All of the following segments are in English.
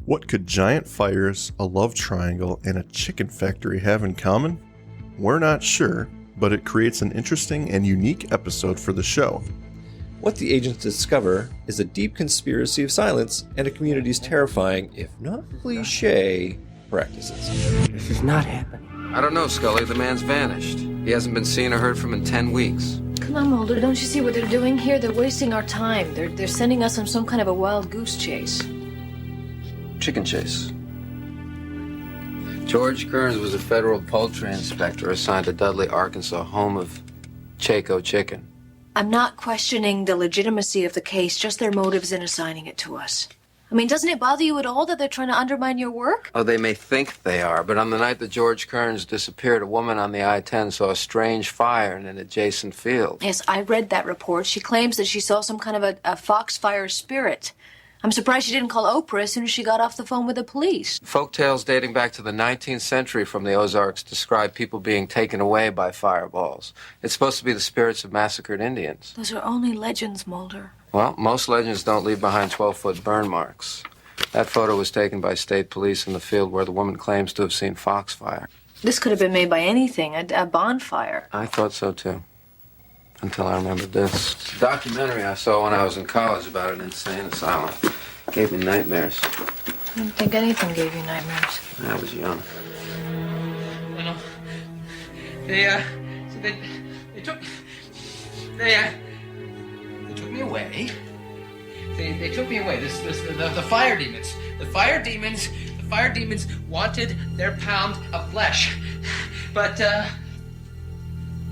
What could giant fires, a love triangle, and a chicken factory have in common? We're not sure, but it creates an interesting and unique episode for the show. What the agents discover is a deep conspiracy of silence and a community's terrifying, if not cliché, practices. This is not happening. I don't know, Scully. The man's vanished. He hasn't been seen or heard from in 10 weeks. Come on, Mulder. Don't you see what they're doing here? They're wasting our time. They're sending us on some kind of a wild goose chase. Chicken chase. George Kearns was a federal poultry inspector assigned to Dudley, Arkansas, home of Chaco Chicken. I'm not questioning the legitimacy of the case, just their motives in assigning it to us. I mean, doesn't it bother you at all that they're trying to undermine your work? Oh, they may think they are, but on the night that George Kearns disappeared, a woman on the I-10 saw a strange fire in an adjacent field. Yes, I read that report. She claims that she saw some kind of a foxfire spirit. I'm surprised she didn't call Oprah as soon as she got off the phone with the police. Folk tales dating back to the 19th century from the Ozarks describe people being taken away by fireballs. It's supposed to be the spirits of massacred Indians. Those are only legends, Mulder. Well, most legends don't leave behind 12-foot burn marks. That photo was taken by state police in the field where the woman claims to have seen foxfire. This could have been made by anything, a bonfire. I thought so, too. Until I remembered this. It's a documentary I saw when I was in college about an insane asylum. It gave me nightmares. I don't think anything gave you nightmares. I was young. You know, they took me away. They took me away. The fire demons. The fire demons wanted their pound of flesh. But,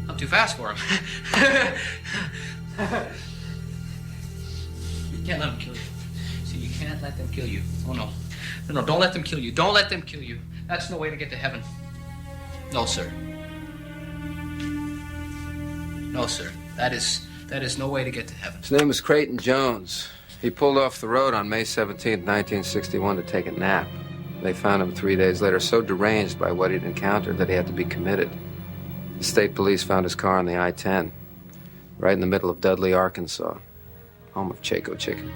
I'm too fast for them. You can't let them kill you. See, you can't let them kill you. Oh, no. No, don't let them kill you. Don't let them kill you. That's no way to get to heaven. No, sir. No, sir. That is no way to get to heaven. His name was Creighton Jones. He pulled off the road on May 17, 1961 to take a nap. They found him 3 days later so deranged by what he'd encountered that he had to be committed. The state police found his car on the I-10, right in the middle of Dudley, Arkansas, home of Chaco Chicken.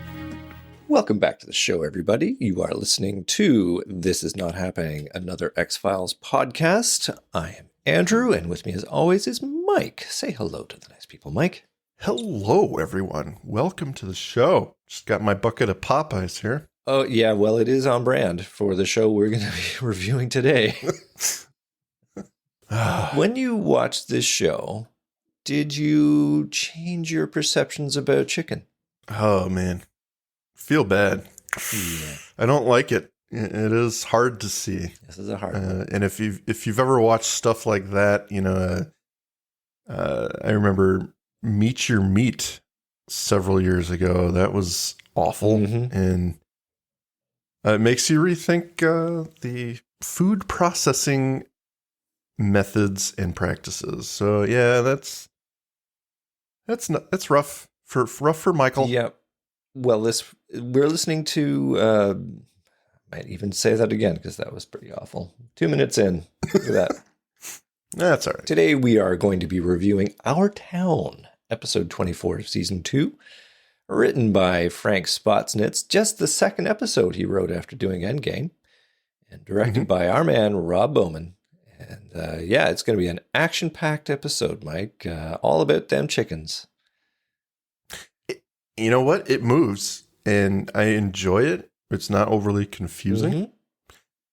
Welcome back to the show, everybody. You are listening to This Is Not Happening, another X-Files podcast. I am Andrew, and with me as always is Mike. Say hello to the nice people, Mike. Hello, everyone. Welcome to the show. Just got my bucket of Popeyes here. Oh, yeah, well, it is on brand for the show we're going to be reviewing today. When you watched this show, did you change your perceptions about chicken? Oh, man. Feel bad. Yeah. I don't like it. It is hard to see. This is a hard one. And if you've ever watched stuff like that, you know, I remember Meet Your Meat several years ago. That was awful. Mm-hmm. And it makes you rethink the food processing methods and practices. So yeah, that's rough for Michael. Yeah. Well, we're listening to, might even say that again because that was pretty awful. 2 minutes in. Look at that. That's all right. Today we are going to be reviewing Our Town, episode 24 of season 2, written by Frank Spotnitz, just the second episode he wrote after doing Endgame, and directed by our man Rob Bowman. And yeah, it's going to be an action-packed episode, Mike, all about them chickens. You know what? It moves, and I enjoy it. It's not overly confusing.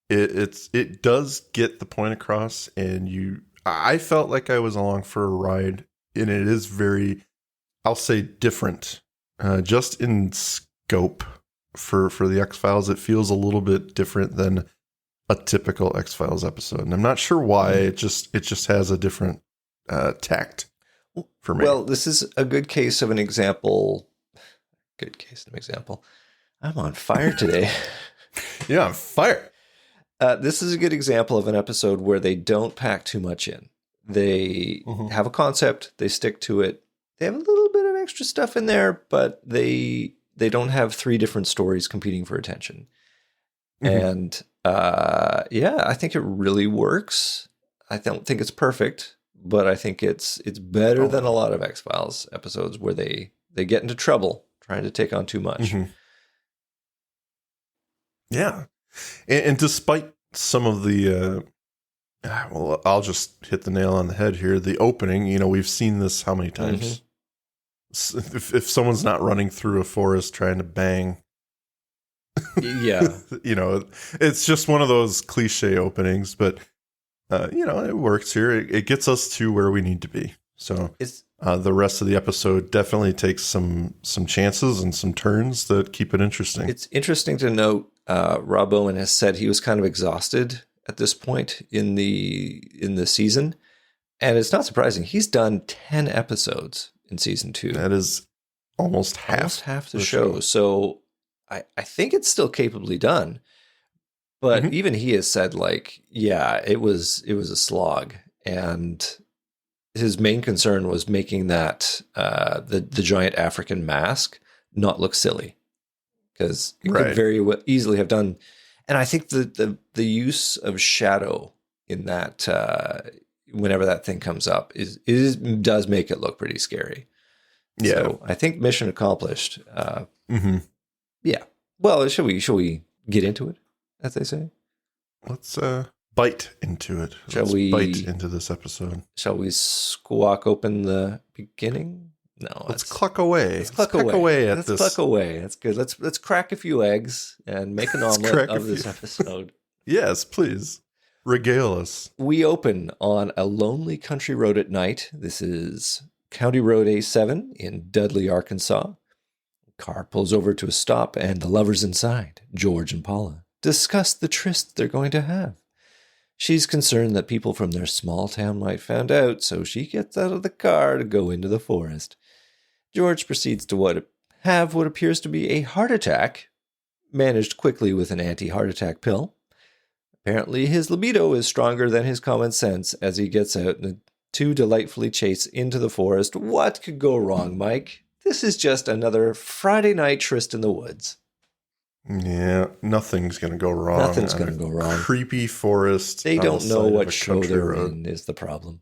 Mm-hmm. It does get the point across, and I felt like I was along for a ride, and it is very, I'll say, different. Just in scope for the X-Files, it feels a little bit different than a typical X-Files episode, and I'm not sure why. It just has a different tact for me. Well, this is a good case of an example. Good case of an example. I'm on fire today. Yeah, I'm fired. This is a good example of an episode where they don't pack too much in. They have a concept, they stick to it. They have a little bit of extra stuff in there, but they don't have three different stories competing for attention. And yeah, I think it really works. I don't think it's perfect, but I think it's better than a lot of X-Files episodes where they get into trouble trying to take on too much. Yeah. And despite some of the, well, I'll just hit the nail on the head here. The opening, we've seen this how many times? If someone's not running through a forest trying to bang, Yeah. it's just one of those cliche openings, but it works here. It gets us to where we need to be. So the rest of the episode definitely takes some chances and some turns that keep it interesting. It's interesting to note, Rob Bowman has said he was kind of exhausted at this point in the season, and it's not surprising. He's done 10 episodes in season 2. That is almost half the show. So I think it's still capably done. But even he has said, it was a slog. And his main concern was making that the giant African mask not look silly. Because it could very easily have done. And I think the use of shadow in that, whenever that thing comes up, does make it look pretty scary. Yeah. So I think mission accomplished. Yeah. Well, shall we get into it, as they say? Let's bite into it. Let's bite into this episode. Shall we squawk open the beginning? No. Let's cluck away. Let's cluck away. That's good. Let's crack a few eggs and make an omelet of this episode. Yes, please. Regale us. We open on a lonely country road at night. This is County Road A7 in Dudley, Arkansas. Car pulls over to a stop, and the lovers inside, George and Paula, discuss the tryst they're going to have. She's concerned that people from their small town might find out, so she gets out of the car to go into the forest. George proceeds to have what appears to be a heart attack, managed quickly with an anti-heart attack pill. Apparently, his libido is stronger than his common sense as he gets out and the two delightfully chase into the forest. What could go wrong, Mike? This is just another Friday night tryst in the woods. Yeah, nothing's going to go wrong. Nothing's going to go wrong. Creepy forest. They don't know what show they're in is the problem.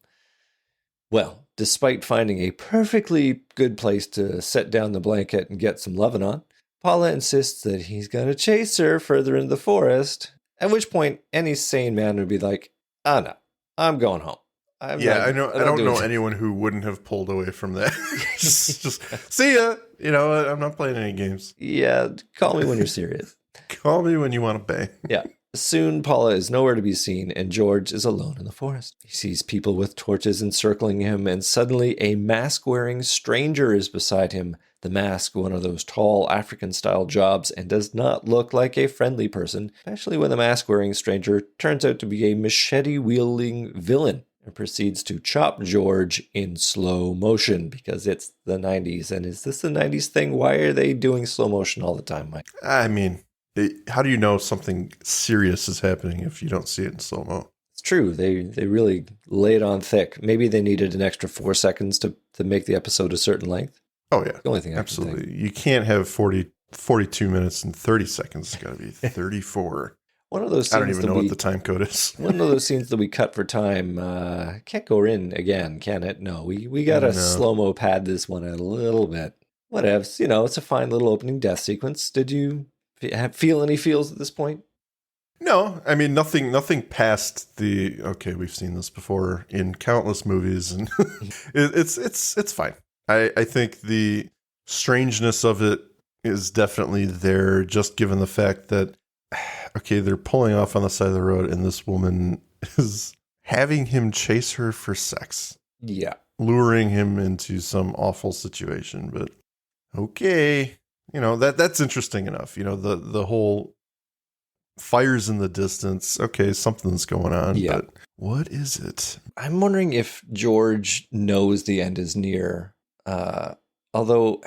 Well, despite finding a perfectly good place to set down the blanket and get some loving on, Paula insists that he's going to chase her further into the forest, at which point any sane man would be like, no, I'm going home. I don't know anyone who wouldn't have pulled away from that. just see ya. I'm not playing any games. Yeah, call me when you're serious. Call me when you want to bang. Yeah. Soon, Paula is nowhere to be seen, and George is alone in the forest. He sees people with torches encircling him, and suddenly a mask-wearing stranger is beside him. The mask, one of those tall African-style jobs, and does not look like a friendly person, especially when the mask-wearing stranger turns out to be a machete-wielding villain and proceeds to chop George in slow motion because it's the 90s. And is this the 90s thing? Why are they doing slow motion all the time, Mike? I mean, how do you know something serious is happening if you don't see it in slow-mo? It's true. They really lay it on thick. Maybe they needed an extra 4 seconds to make the episode a certain length. Oh, yeah. The only thing absolutely. You can't have 42 minutes and 30 seconds. It's got to be 34. One of those scenes I don't even know what the time code is. One of those scenes that we cut for time can't go in again, can it? No, we got to slow-mo pad this one a little bit. Whatevs. It's a fine little opening death sequence. Did you feel any feels at this point? No, I mean, nothing past the, okay, we've seen this before in countless movies, and it's fine. I think the strangeness of it is definitely there, just given the fact that, okay, they're pulling off on the side of the road, and this woman is having him chase her for sex. Yeah. Luring him into some awful situation, but okay. That's interesting enough. The whole fires in the distance. Okay, something's going on, but what is it? I'm wondering if George knows the end is near. Although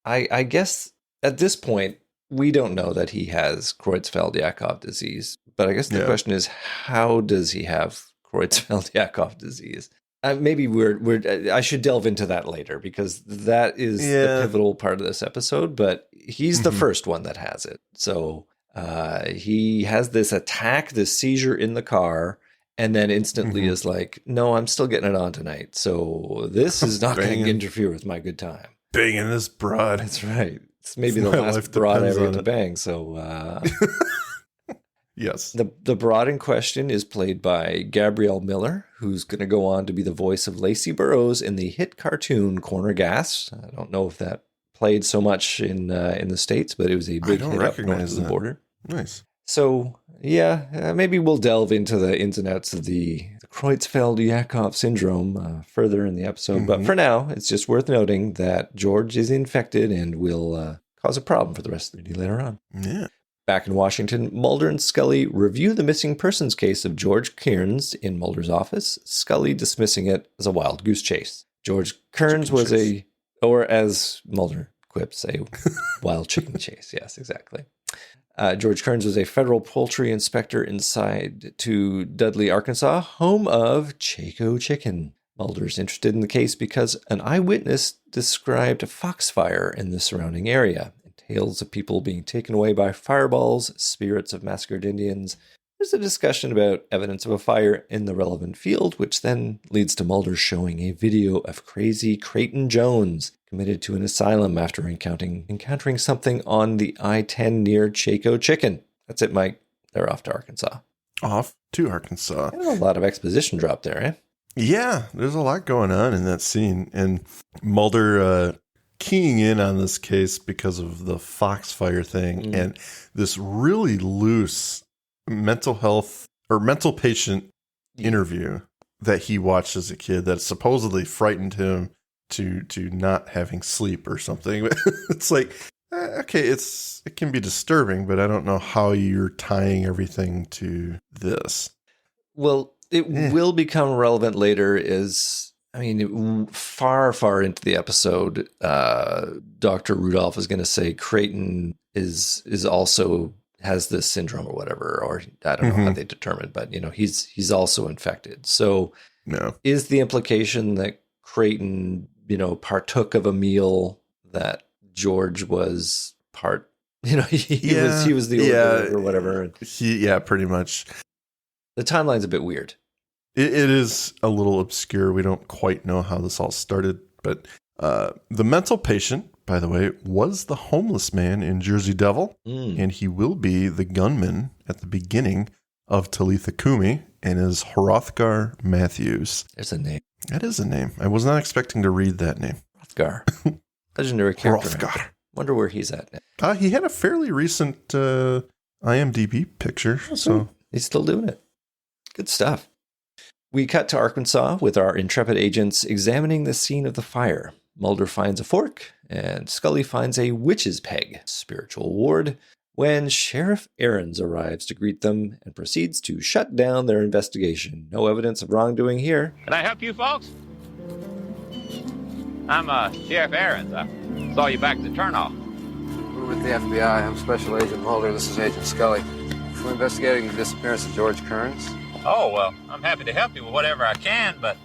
I guess at this point, we don't know that he has Creutzfeldt-Jakob disease. But I guess the question is, how does he have Creutzfeldt-Jakob disease? Maybe I should delve into that later because that is the pivotal part of this episode. But he's the first one that has it. So he has this attack, this seizure in the car, and then instantly is like, no, I'm still getting it on tonight. So this is not going to interfere with my good time. Banging this broad. That's right. It's maybe the last broad I ever get to bang. So Yes. The broad in question is played by Gabrielle Miller, who's going to go on to be the voice of Lacey Burrows in the hit cartoon Corner Gas. I don't know if that played so much in the States, but it was a big hit up north of the border. Nice. So, yeah, maybe we'll delve into the ins and outs of the Creutzfeldt-Jakob syndrome further in the episode. But for now, it's just worth noting that George is infected and will cause a problem for the rest of the day later on. Yeah. Back in Washington, Mulder and Scully review the missing persons case of George Kearns in Mulder's office, Scully dismissing it as a wild goose chase. George Kearns was or as Mulder quips, a wild chicken chase. Yes, exactly. George Kearns was a federal poultry inspector inside to Dudley, Arkansas, home of Chaco Chicken. Mulder's interested in the case because an eyewitness described a foxfire in the surrounding area. Tales of people being taken away by fireballs, spirits of massacred Indians. There's a discussion about evidence of a fire in the relevant field, which then leads to Mulder showing a video of crazy Creighton Jones committed to an asylum after encountering something on the I-10 near Chaco Chicken. That's it, Mike. They're off to Arkansas. Off to Arkansas. A lot of exposition drop there, eh? Yeah, there's a lot going on in that scene. And Mulder keying in on this case because of the Foxfire thing and this really loose mental health or mental patient interview that he watched as a kid that supposedly frightened him to not having sleep or something. It's like, okay, it can be disturbing, but I don't know how you're tying everything to this. Well, it will become relevant later far, far into the episode, Dr. Rudolph is going to say Creighton is also has this syndrome or whatever, or I don't know how they determined, but he's also infected. So is the implication that Creighton, partook of a meal that George was part, he was the order or whatever. Pretty much. The timeline's a bit weird. It is a little obscure. We don't quite know how this all started, but the mental patient, by the way, was the homeless man in Jersey Devil, and he will be the gunman at the beginning of Talitha Kumi, and is Hrothgar Matthews. There's a name. That is a name. I was not expecting to read that name. Hrothgar. Legendary character. Hrothgar. Wonder where he's at now. He had a fairly recent IMDb picture, so he's still doing it. Good stuff. We cut to Arkansas with our intrepid agents examining the scene of the fire. Mulder finds a fork, and Scully finds a witch's peg, spiritual ward, when Sheriff Aarons arrives to greet them and proceeds to shut down their investigation. No evidence of wrongdoing here. Can I help you folks? I'm Sheriff Aarons. I saw you back at the turnoff. We're with the FBI. I'm Special Agent Mulder. This is Agent Scully. We're investigating the disappearance of George Kearns. Oh, well, I'm happy to help you with whatever I can, but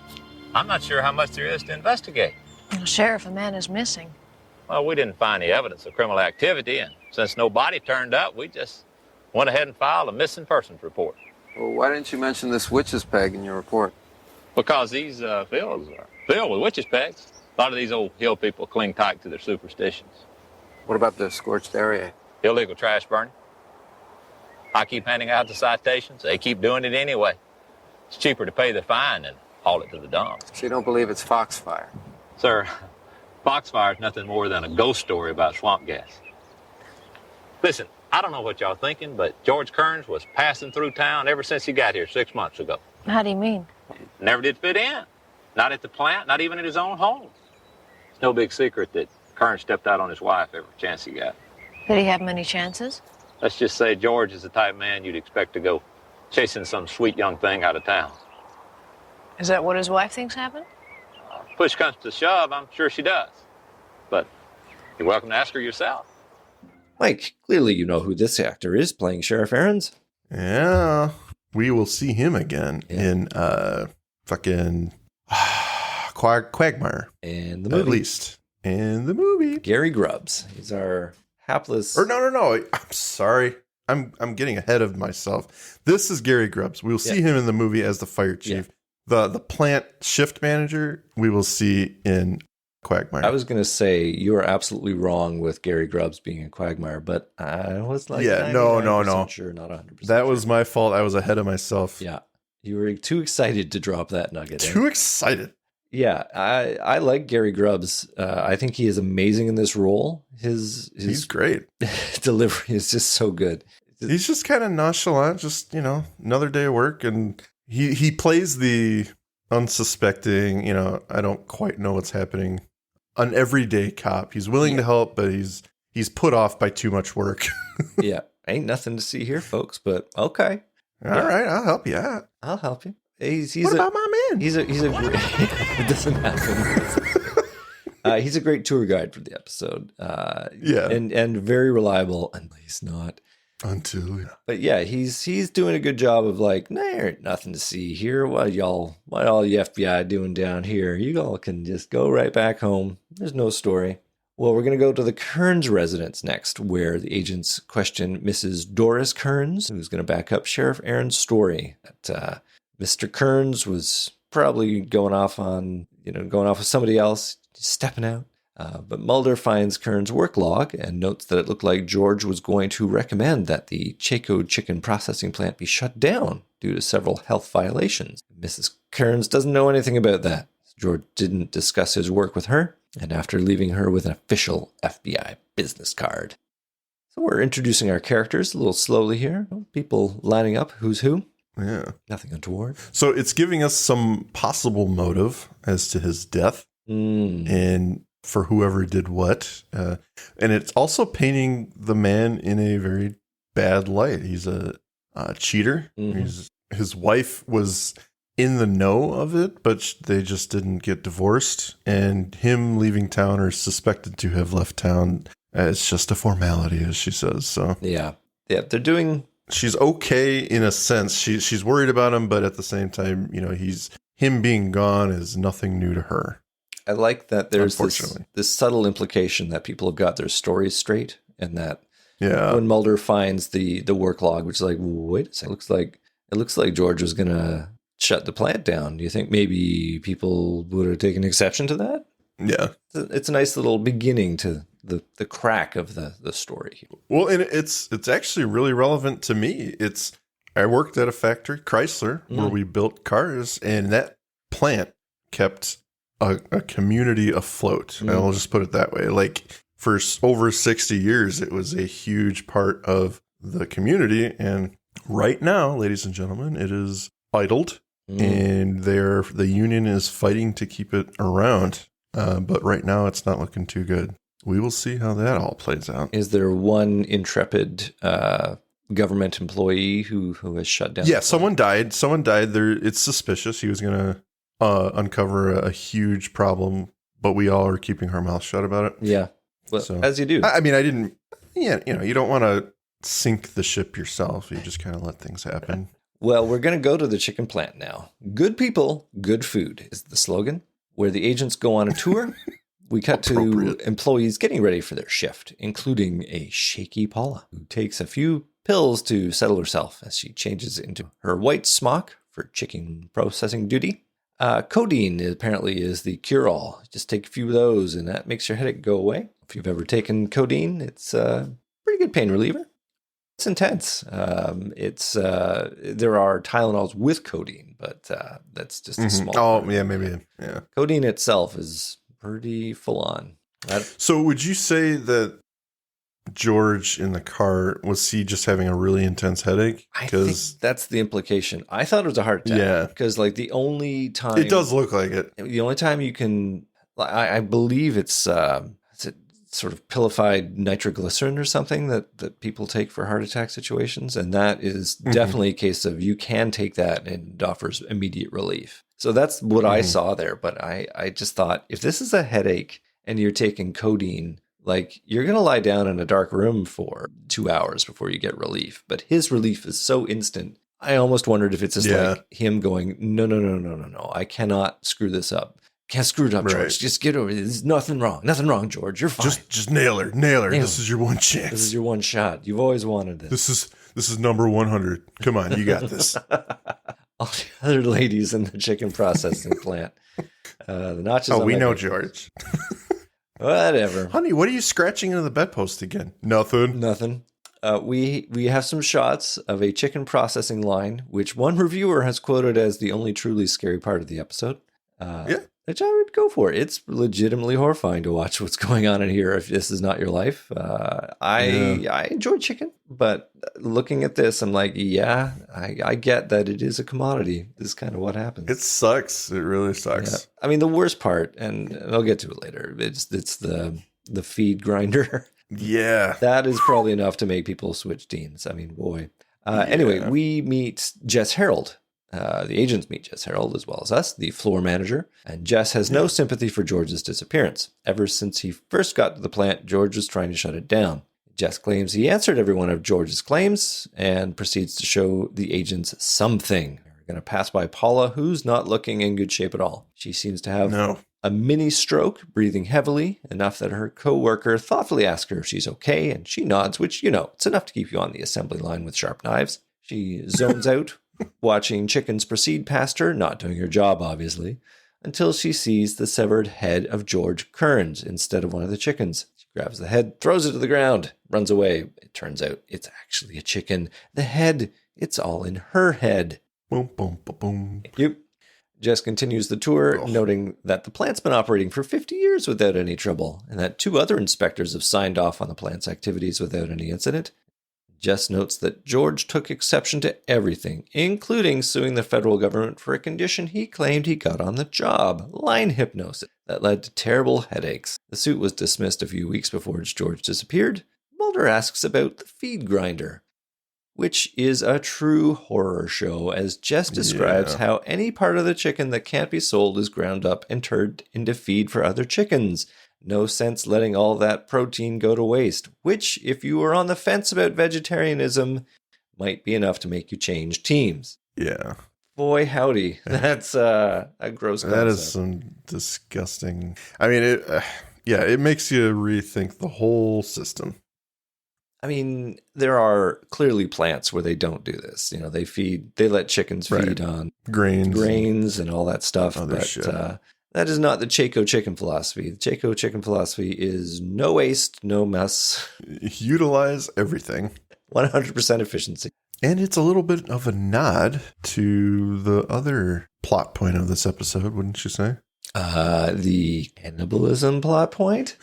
I'm not sure how much there is to investigate. Well, Sheriff, a man is missing. Well, we didn't find any evidence of criminal activity, and since nobody turned up, we just went ahead and filed a missing persons report. Well, why didn't you mention this witch's peg in your report? Because these fields are filled with witches' pegs. A lot of these old hill people cling tight to their superstitions. What about the scorched area? Illegal trash burning. I keep handing out the citations. They keep doing it anyway. It's cheaper to pay the fine than haul it to the dump. So you don't believe it's foxfire? Sir, foxfire is nothing more than a ghost story about swamp gas. Listen, I don't know what y'all thinking, but George Kearns was passing through town ever since he got here 6 months ago. How do you mean? Never did fit in. Not at the plant, not even at his own home. It's no big secret that Kearns stepped out on his wife every chance he got. Did he have many chances? Let's just say George is the type of man you'd expect to go chasing some sweet young thing out of town. Is that what his wife thinks happened? Push comes to shove, I'm sure she does. But you're welcome to ask her yourself. Mike, clearly you know who this actor is playing Sheriff Aarons. Yeah. We will see him again in fucking Quagmire. And the movie. At least. In the movie. Gary Grubbs. He's our hapless... Or no. I'm sorry. I'm getting ahead of myself. This is Gary Grubbs. We will see him in the movie as the fire chief. The plant shift manager we will see in quagmire. I was going to say you are absolutely wrong with Gary Grubbs being a quagmire, but I was like, Yeah, no. sure, not 100%. That was my fault. I was ahead of myself. Yeah, you were too excited to drop that nugget. Too excited. Yeah, I like Gary Grubbs. I think he is amazing in this role. He's great. Delivery is just so good. He's just kind of nonchalant, just, another day of work. And he plays the unsuspecting, I don't quite know what's happening. An everyday cop. He's willing to help, but he's put off by too much work. Yeah, ain't nothing to see here, folks, but okay. All right, I'll help you out. I'll help you. He's what about my man? He's a great, it doesn't happen. He's a great tour guide for the episode. Yeah. And very reliable, and he's not. But yeah, he's doing a good job of like, there ain't nothing to see here. What all you FBI doing down here? You all can just go right back home. There's no story. Well, we're going to go to the Kearns residence next, where the agents question Mrs. Doris Kearns, who's going to back up Sheriff Aaron's story that Mr. Kearns was probably going off with somebody else, stepping out. But Mulder finds Kearns' work log and notes that it looked like George was going to recommend that the Chaco chicken processing plant be shut down due to several health violations. Mrs. Kearns doesn't know anything about that. George didn't discuss his work with her, and after leaving her with an official FBI business card. So we're introducing our characters a little slowly here. People lining up who's who. Yeah. Nothing untoward. So it's giving us some possible motive as to his death and for whoever did what. And it's also painting the man in a very bad light. He's a cheater. Mm-hmm. His wife was in the know of it, but they just didn't get divorced. And him leaving town, or suspected to have left town, it's just a formality, as she says. So yeah, they're doing. She's okay in a sense. She's worried about him, but at the same time, him being gone is nothing new to her. I like that there's this subtle implication that people have got their stories straight, and that when Mulder finds the work log, which is like, wait a second, it looks like George was gonna shut the plant down. Do you think maybe people would have taken exception to that? Yeah, it's a nice little beginning to the crack of the story. Well, and it's actually really relevant to me. I worked at a factory, Chrysler, where we built cars, and that plant kept a community afloat. I'll just put it that way. Like, for over 60 years, it was a huge part of the community. And right now, ladies and gentlemen, it is idled, and the union is fighting to keep it around. But right now, it's not looking too good. We will see how that all plays out. Is there one intrepid government employee who has shut down? Yeah, someone died. There, it's suspicious. He was going to uncover a huge problem, but we all are keeping our mouth shut about it. Yeah, well, so, as you do. I mean, I didn't. Yeah, you don't want to sink the ship yourself. You just kind of let things happen. Well, we're going to go to the chicken plant now. Good people, good food is the slogan. Where the agents go on a tour. We cut to employees getting ready for their shift, including a shaky Paula, who takes a few pills to settle herself as she changes into her white smock for chicken processing duty. Codeine apparently is the cure-all. Just take a few of those, and that makes your headache go away. If you've ever taken codeine, it's a pretty good pain reliever. It's intense. There are Tylenols with codeine, but that's just a small. Oh, yeah, maybe. Yeah. Codeine itself is pretty full on. So would you say that George in the car, was he just having a really intense headache? I think that's the implication. I thought it was a heart attack. Yeah. Because like the only time. It does look like it. The only time you can, I believe it's sort of pillified nitroglycerin or something that people take for heart attack situations. And that is definitely a case of you can take that and it offers immediate relief. So that's what I saw there. But I just thought, if this is a headache and you're taking codeine, like you're going to lie down in a dark room for 2 hours before you get relief. But his relief is so instant. I almost wondered if it's just like him going, no, I cannot screw this up. Can't screw it up, George. Right. Just get over it. There's nothing wrong, George. You're fine. Just nail her. This is your one chance. This is your one shot. You've always wanted this. This is number 100. Come on, you got this. All the other ladies in the chicken processing plant. The notches. Oh, we know George. Whatever. Honey, what are you scratching into the bedpost again? Nothing. Nothing. We have some shots of a chicken processing line, which one reviewer has quoted as the only truly scary part of the episode. Yeah. Which I would go for. It's legitimately horrifying to watch what's going on in here if this is not your life. I enjoy chicken, but looking at this, I'm like, yeah, I get that it is a commodity. This is kind of what happens. It sucks. It really sucks. Yeah. I mean, the worst part, and I'll get to it later, it's the feed grinder. Yeah. That is probably enough to make people switch teams. I mean, boy. Anyway, we meet Jess Harold. The agents meet Jess Harold as well as us, the floor manager, and Jess has no sympathy for George's disappearance. Ever since he first got to the plant, George was trying to shut it down. Jess claims he answered every one of George's claims and proceeds to show the agents something. We're going to pass by Paula, who's not looking in good shape at all. She seems to have a mini stroke, breathing heavily, enough that her co-worker thoughtfully asks her if she's okay, and she nods, which, it's enough to keep you on the assembly line with sharp knives. She zones out, watching chickens proceed past her, not doing her job, obviously, until she sees the severed head of George Kearns instead of one of the chickens. She grabs the head, throws it to the ground, runs away. It turns out it's actually a chicken. The head, it's all in her head. Boom, boom, boom, boom. Yep. Jess continues the tour, noting that the plant's been operating for 50 years without any trouble, and that 2 other inspectors have signed off on the plant's activities without any incident. Jess notes that George took exception to everything, including suing the federal government for a condition he claimed he got on the job, line hypnosis, that led to terrible headaches. The suit was dismissed a few weeks before George disappeared. Mulder asks about the feed grinder, which is a true horror show, as Jess describes how any part of the chicken that can't be sold is ground up and turned into feed for other chickens. No sense letting all that protein go to waste, which, if you were on the fence about vegetarianism, might be enough to make you change teams. Yeah. Boy, howdy. That's a gross concept. That is some disgusting. I mean, it makes you rethink the whole system. I mean, there are clearly plants where they don't do this. They let chickens feed on grains and all that stuff. But that is not the Chaco chicken philosophy. The Chaco chicken philosophy is no waste, no mess. Utilize everything. 100% efficiency. And it's a little bit of a nod to the other plot point of this episode, wouldn't you say? The cannibalism plot point?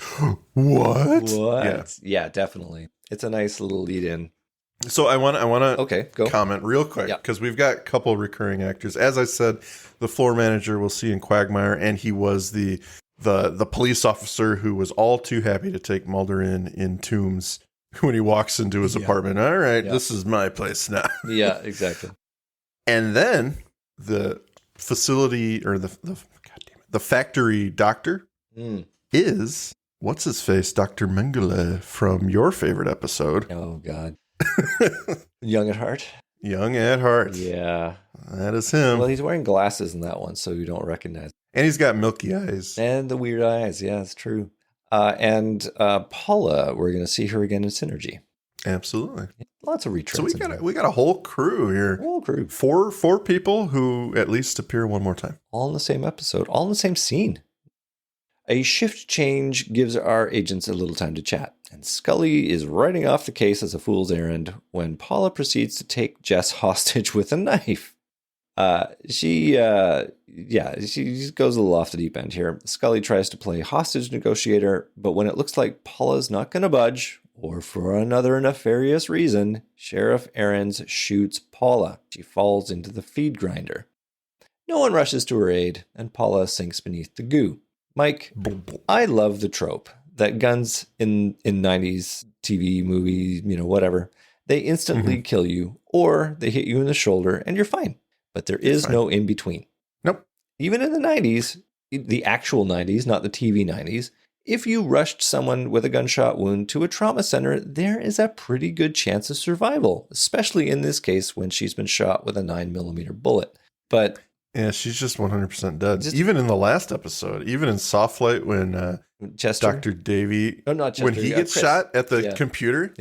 What? Yeah, definitely. It's a nice little lead in. So I want to go. comment real quick because we've got a couple recurring actors. As I said, the floor manager we'll see in Quagmire, and he was the police officer who was all too happy to take Mulder in Tombs when he walks into his apartment. All right, this is my place now. Yeah, exactly. And then the facility or the factory doctor is what's his face, Dr. Mengele from your favorite episode. Oh God. Young at heart. Young at heart. Yeah. That is him. Well, he's wearing glasses in that one, so you don't recognize him. And he's got milky eyes. And the weird eyes. Yeah, it's true. And Paula, we're going to see her again in Synergy. Absolutely. Lots of retreads. So we got a whole crew here. Whole crew. Four people who at least appear one more time. All in the same episode. All in the same scene. A shift change gives our agents a little time to chat, and Scully is writing off the case as a fool's errand when Paula proceeds to take Jess hostage with a knife. She goes a little off the deep end here. Scully tries to play hostage negotiator, but when it looks like Paula's not going to budge, or for another nefarious reason, Sheriff Aarons shoots Paula. She falls into the feed grinder. No one rushes to her aid, and Paula sinks beneath the goo. Mike, I love the trope that guns in 90s TV, movie, whatever, they instantly kill you or they hit you in the shoulder and you're fine. But there is no in between. Nope. Even in the 90s, the actual 90s, not the TV 90s, if you rushed someone with a gunshot wound to a trauma center, there is a pretty good chance of survival, especially in this case when she's been shot with a 9mm bullet. But yeah, she's just 100% dead. Even in the last episode, even in Soft Flight, when Dr. Davey, not Chester, when he gets Chris. shot at the computer,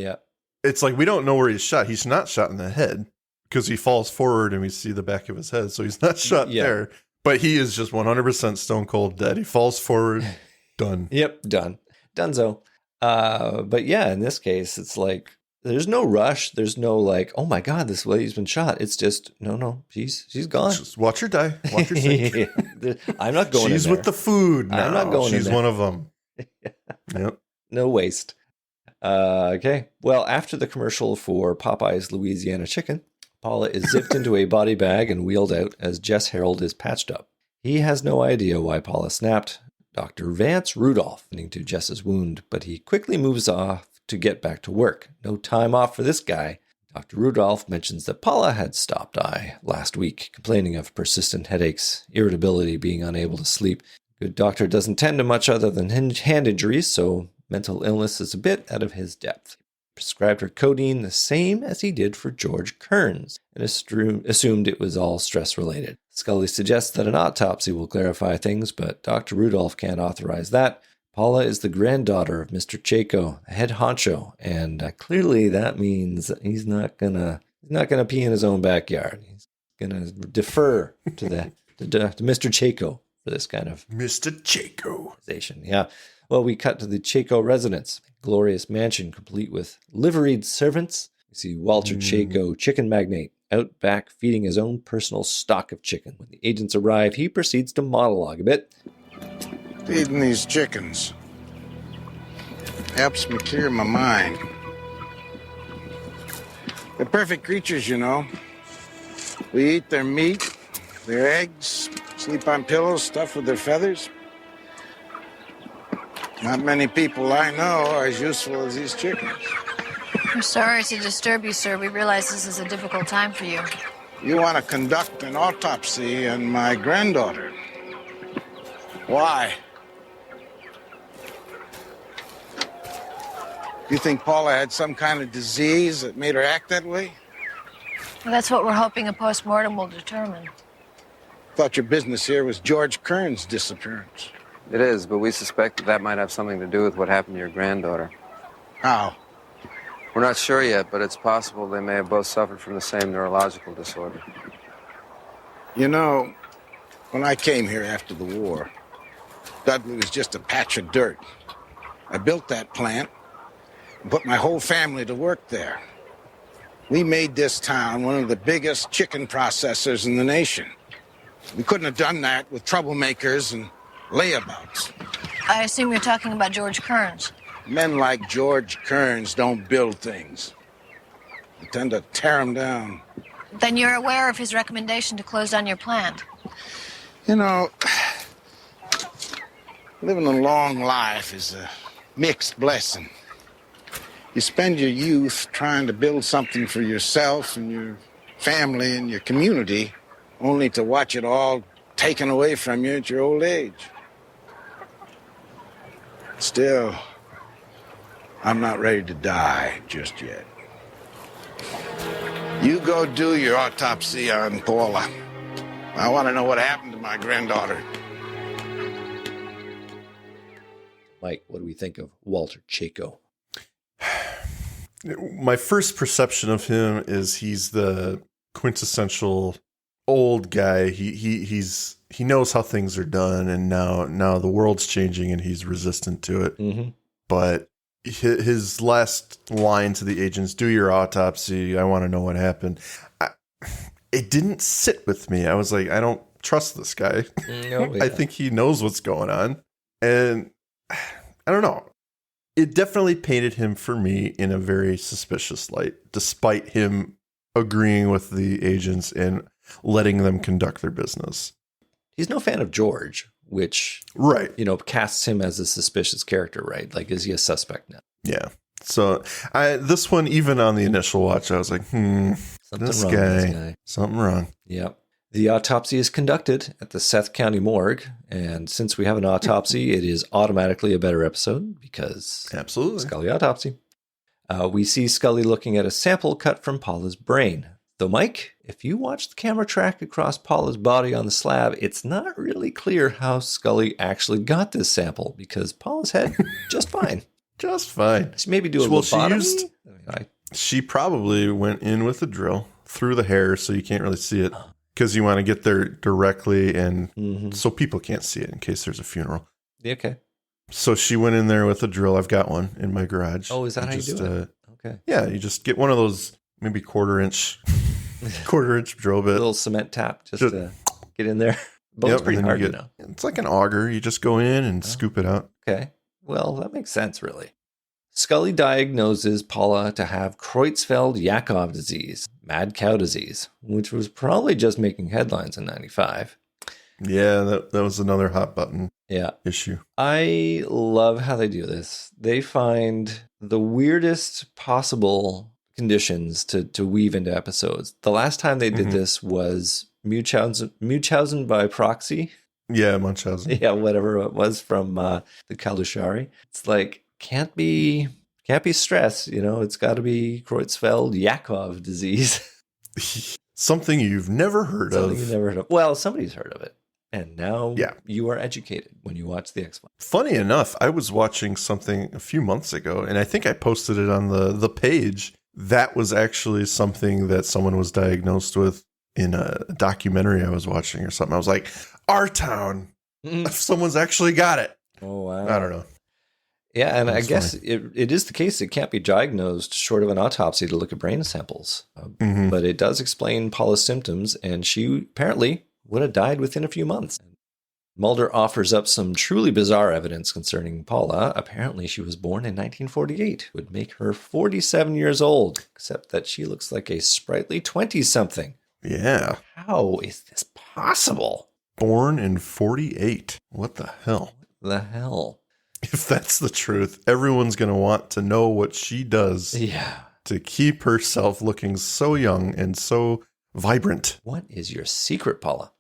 it's like we don't know where he's shot. He's not shot in the head because he falls forward and we see the back of his head. So he's not shot there, but he is just 100% stone cold dead. He falls forward, Done. Yep, done. Donezo. But yeah, in this case, it's like there's no rush. There's no like, oh my God, this lady's been shot. It's just no, she's gone. Just watch her die. Watch her sink. I'm not going. She's in there. with the food now. I'm not going. She's in there. one of them. Yep. No waste. Okay. Well, after the commercial for Popeye's Louisiana Chicken, Paula is zipped into a body bag and wheeled out as Jess Harold is patched up. He has no idea why Paula snapped Dr. Vance Rudolph to Jess's wound, but he quickly moves off to get back to work. No time off for this guy. Dr. Rudolph mentions that Paula had stopped by last week, complaining of persistent headaches, irritability, being unable to sleep. Good doctor doesn't tend to much other than hand injuries, so mental illness is a bit out of his depth. Prescribed her codeine the same as he did for George Kearns, and assumed it was all stress-related. Scully suggests that an autopsy will clarify things, but Dr. Rudolph can't authorize that. Paula is the granddaughter of Mr. Chaco, the head honcho, and clearly that means he's not gonna pee in his own backyard. He's gonna defer to Mr. Chaco for this kind of Mr. Chaco. Yeah. Well, we cut to the Chaco residence, glorious mansion complete with liveried servants. We see Walter Chaco, chicken magnate, out back feeding his own personal stock of chicken. When the agents arrive, he proceeds to monologue a bit. Feeding these chickens helps me clear my mind. They're perfect creatures, you know. We eat their meat, their eggs, sleep on pillows stuffed with their feathers. Not many people I know are as useful as these chickens. I'm sorry to disturb you, sir. We realize this is a difficult time for you. You want to conduct an autopsy on my granddaughter. Why? You think Paula had some kind of disease that made her act that way? Well, that's what we're hoping a post-mortem will determine. Thought your business here was George Kearns' disappearance. It is, but we suspect that might have something to do with what happened to your granddaughter. How? We're not sure yet, but it's possible they may have both suffered from the same neurological disorder. You know, when I came here after the war, Dudley was just a patch of dirt. I built that plant and put my whole family to work there. We made this town one of the biggest chicken processors in the nation. We couldn't have done that with troublemakers and layabouts. I assume you're talking about George Kearns. Men like George Kearns don't build things. They tend to tear them down. Then you're aware of his recommendation to close down your plant. You know, living a long life is a mixed blessing. You spend your youth trying to build something for yourself and your family and your community, only to watch it all taken away from you at your old age. Still, I'm not ready to die just yet. You go do your autopsy on Paula. I want to know what happened to my granddaughter. Mike, what do we think of Walter Chaco? My first perception of him is he's the quintessential old guy. He knows how things are done, and now the world's changing, and he's resistant to it. Mm-hmm. But his last line to the agents, "Do your autopsy. I want to know what happened." It didn't sit with me. I was like, I don't trust this guy. No, yeah. I think he knows what's going on, and I don't know. It definitely painted him for me in a very suspicious light, despite him agreeing with the agents and letting them conduct their business. He's no fan of George, which, right, casts him as a suspicious character, right? Like, is he a suspect now? Yeah. So this one, even on the initial watch, I was like, Something this wrong with this guy. Something wrong. Yep. The autopsy is conducted at the Seth County morgue, and since we have an autopsy, it is automatically a better episode because absolutely Scully autopsy. We see Scully looking at a sample cut from Paula's brain. Though, Mike, if you watch the camera track across Paula's body on the slab, it's not really clear how Scully actually got this sample because Paula's head just fine. Just fine. She maybe do a lobotomy. She probably went in with a drill through the hair so you can't really see it. Because you want to get there directly and so people can't see it in case there's a funeral. Okay. So she went in there with a drill. I've got one in my garage. Oh, is that how you do it? Okay. Yeah, you just get one of those maybe quarter-inch drill bit. A little cement tap just to get in there. Bone's pretty hard, It's like an auger. You just go in and scoop it out. Okay. Well, that makes sense, really. Scully diagnoses Paula to have Creutzfeldt-Jakob disease, mad cow disease, which was probably just making headlines in 95. Yeah, that was another hot button issue. I love how they do this. They find the weirdest possible conditions to weave into episodes. The last time they did this was Munchausen by proxy. Yeah, Munchausen. Yeah, whatever it was from the Kalushari. It's like, can't be stress, it's got to be Creutzfeldt-Jakob disease. Something you've never heard of. Something you've never heard of. Well, somebody's heard of it. And now you are educated when you watch the X-Files. Funny enough, I was watching something a few months ago, and I think I posted it on the page. That was actually something that someone was diagnosed with in a documentary I was watching or something. I was like, our town, someone's actually got it. Oh, wow. I don't know. Yeah, and I guess it is the case. It can't be diagnosed short of an autopsy to look at brain samples. But it does explain Paula's symptoms, and she apparently would have died within a few months. Mulder offers up some truly bizarre evidence concerning Paula. Apparently, she was born in 1948, would make her 47 years old, except that she looks like a sprightly 20-something. Yeah. How is this possible? Born in 48. What the hell? What the hell? If that's the truth, everyone's going to want to know what she does to keep herself looking so young and so vibrant. What is your secret, Paula?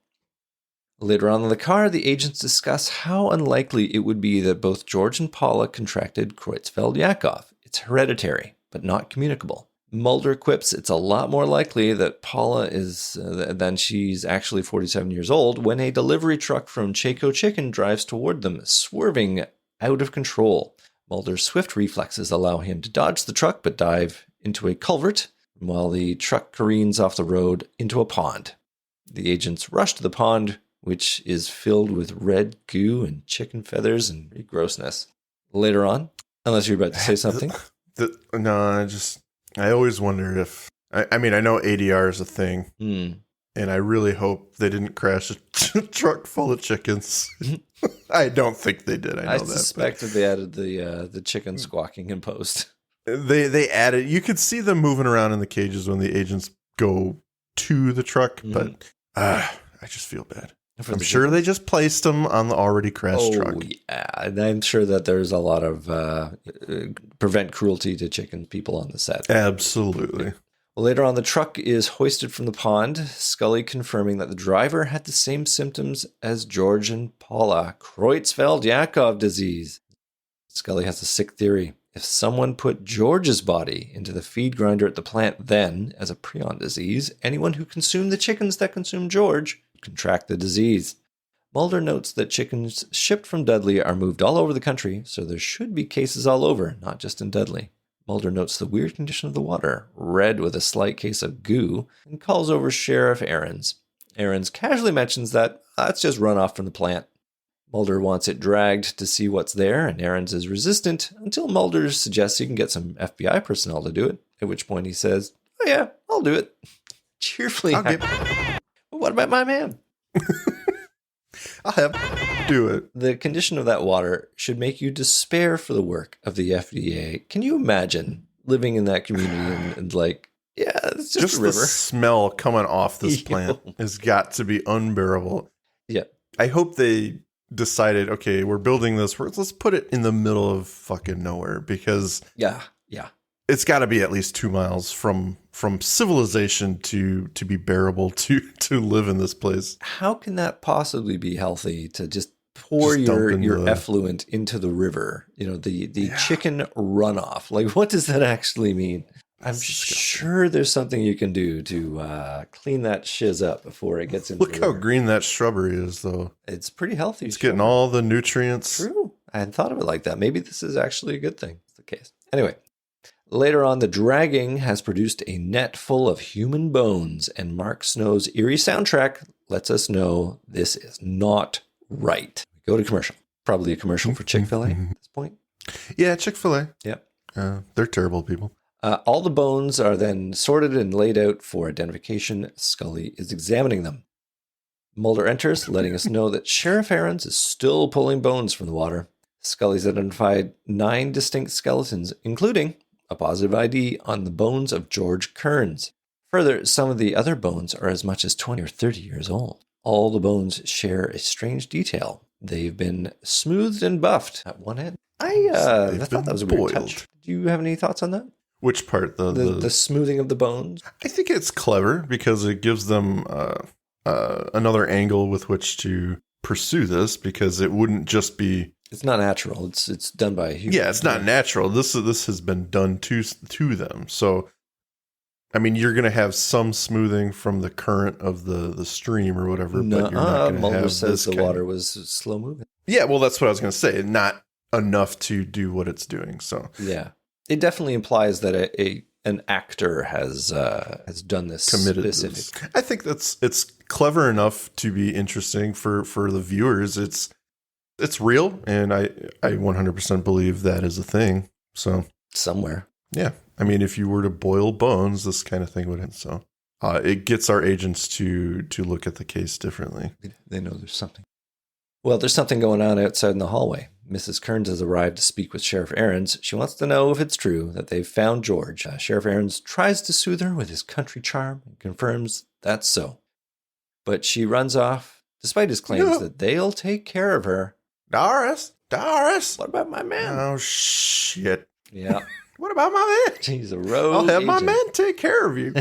Later on in the car, the agents discuss how unlikely it would be that both George and Paula contracted Creutzfeldt-Jakob. It's hereditary, but not communicable. Mulder quips it's a lot more likely that Paula is than she's actually 47 years old when a delivery truck from Chaco Chicken drives toward them, swerving out of control. Mulder's swift reflexes allow him to dodge the truck but dive into a culvert while the truck careens off the road into a pond. The agents rush to the pond, which is filled with red goo and chicken feathers and grossness. Later on, unless you're about to say something. I always wonder if, I mean, I know ADR is a thing, and I really hope they didn't crash a truck full of chickens. I don't think they did. I suspect that they added the chicken squawking in post. They added, you could see them moving around in the cages when the agents go to the truck, but I just feel bad. I'm sure they just placed them on the already crashed truck. Oh, yeah. And I'm sure that there's a lot of prevent cruelty to chicken people on the set. Absolutely. Well, later on, the truck is hoisted from the pond, Scully confirming that the driver had the same symptoms as George and Paula, Creutzfeldt-Jakob disease. Scully has a sick theory. If someone put George's body into the feed grinder at the plant then, as a prion disease, anyone who consumed the chickens that consumed George would contract the disease. Mulder notes that chickens shipped from Dudley are moved all over the country, so there should be cases all over, not just in Dudley. Mulder notes the weird condition of the water, red with a slight case of goo, and calls over Sheriff Aarons. Aarons casually mentions that it's just runoff from the plant. Mulder wants it dragged to see what's there, and Aarons is resistant until Mulder suggests he can get some FBI personnel to do it, at which point he says, "Oh yeah, I'll do it." Cheerfully. What about my man? I'll have to do it. The condition of that water should make you despair for the work of the FDA. Can you imagine living in that community and like, yeah, it's just a river. The smell coming off this plant has got to be unbearable. Yeah. I hope they decided, okay, we're building this. Let's put it in the middle of fucking nowhere because it's got to be at least 2 miles from civilization to be bearable to live in this place. How can that possibly be healthy to just pour your effluent into the river? The chicken runoff. Like, what does that actually mean? I'm sure there's something you can do to clean that shiz up before it gets into the river. Look how green that shrubbery is, though. It's pretty healthy. It's getting all the nutrients. True. I hadn't thought of it like that. Maybe this is actually a good thing. It's the case. Anyway, later on, the dragging has produced a net full of human bones, and Mark Snow's eerie soundtrack lets us know this is not right. Go to commercial. Probably a commercial for Chick-fil-A at this point. Yeah, Chick-fil-A. Yep. They're terrible people. All the bones are then sorted and laid out for identification. Scully is examining them. Mulder enters, letting us know that Sheriff Aarons is still pulling bones from the water. Scully's identified 9 distinct skeletons, including a positive ID on the bones of George Kearns. Further, some of the other bones are as much as 20 or 30 years old. All the bones share a strange detail. They've been smoothed and buffed at one end. I thought that was a weird touch. Do you have any thoughts on that? Which part? The smoothing of the bones? I think it's clever because it gives them another angle with which to pursue this, because it wouldn't just be... It's not natural. It's done by a human. Yeah, it's not natural. This has been done to them. So, I mean, you're going to have some smoothing from the current of the stream or whatever, but you're not going to Mulder have says this the water was slow moving. Yeah, well, that's what I was going to say. Not enough to do what it's doing. So yeah, it definitely implies that an actor has done this, committed specific. This. I think it's clever enough to be interesting for the viewers. It's real, and I 100% believe that is a thing. So somewhere, yeah. I mean, if you were to boil bones, this kind of thing would happen. So it gets our agents to look at the case differently. They know there's something. Well, there's something going on outside in the hallway. Mrs. Kearns has arrived to speak with Sheriff Aarons. She wants to know if it's true that they've found George. Sheriff Aarons tries to soothe her with his country charm and confirms that's so. But she runs off, despite his claims that they'll take care of her. Doris! What about my man? Oh, shit. Yeah. What about my man? He's a rogue I'll have agent. my man take care of you.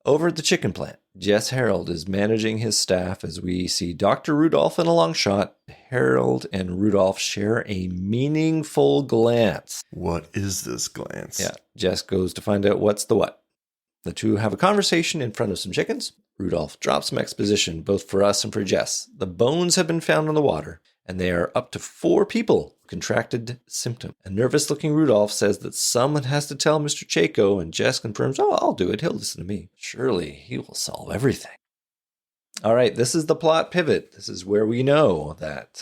Over at the chicken plant, Jess Harold is managing his staff as we see Dr. Rudolph in a long shot. Harold and Rudolph share a meaningful glance. What is this glance? Yeah, Jess goes to find out what's the what. The two have a conversation in front of some chickens. Rudolph drops some exposition, both for us and for Jess. The bones have been found in the water, and they are up to 4 people who contracted symptom. A nervous-looking Rudolph says that someone has to tell Mr. Chaco, and Jess confirms, I'll do it. He'll listen to me. Surely he will solve everything. All right, this is the plot pivot. This is where we know that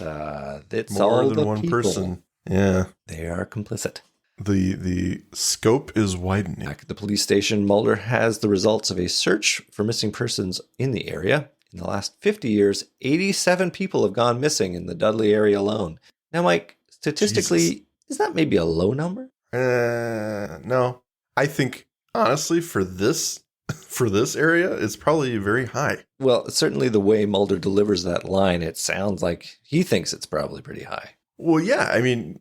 it's more all than the one people. person. Yeah. They are complicit. The scope is widening. Back at the police station, Mulder has the results of a search for missing persons in the area. In the last 50 years, 87 people have gone missing in the Dudley area alone. Now, Mike, statistically, is that maybe a low number? No. I think, honestly, for this area, it's probably very high. Well, certainly the way Mulder delivers that line, it sounds like he thinks it's probably pretty high. Well, yeah. I mean,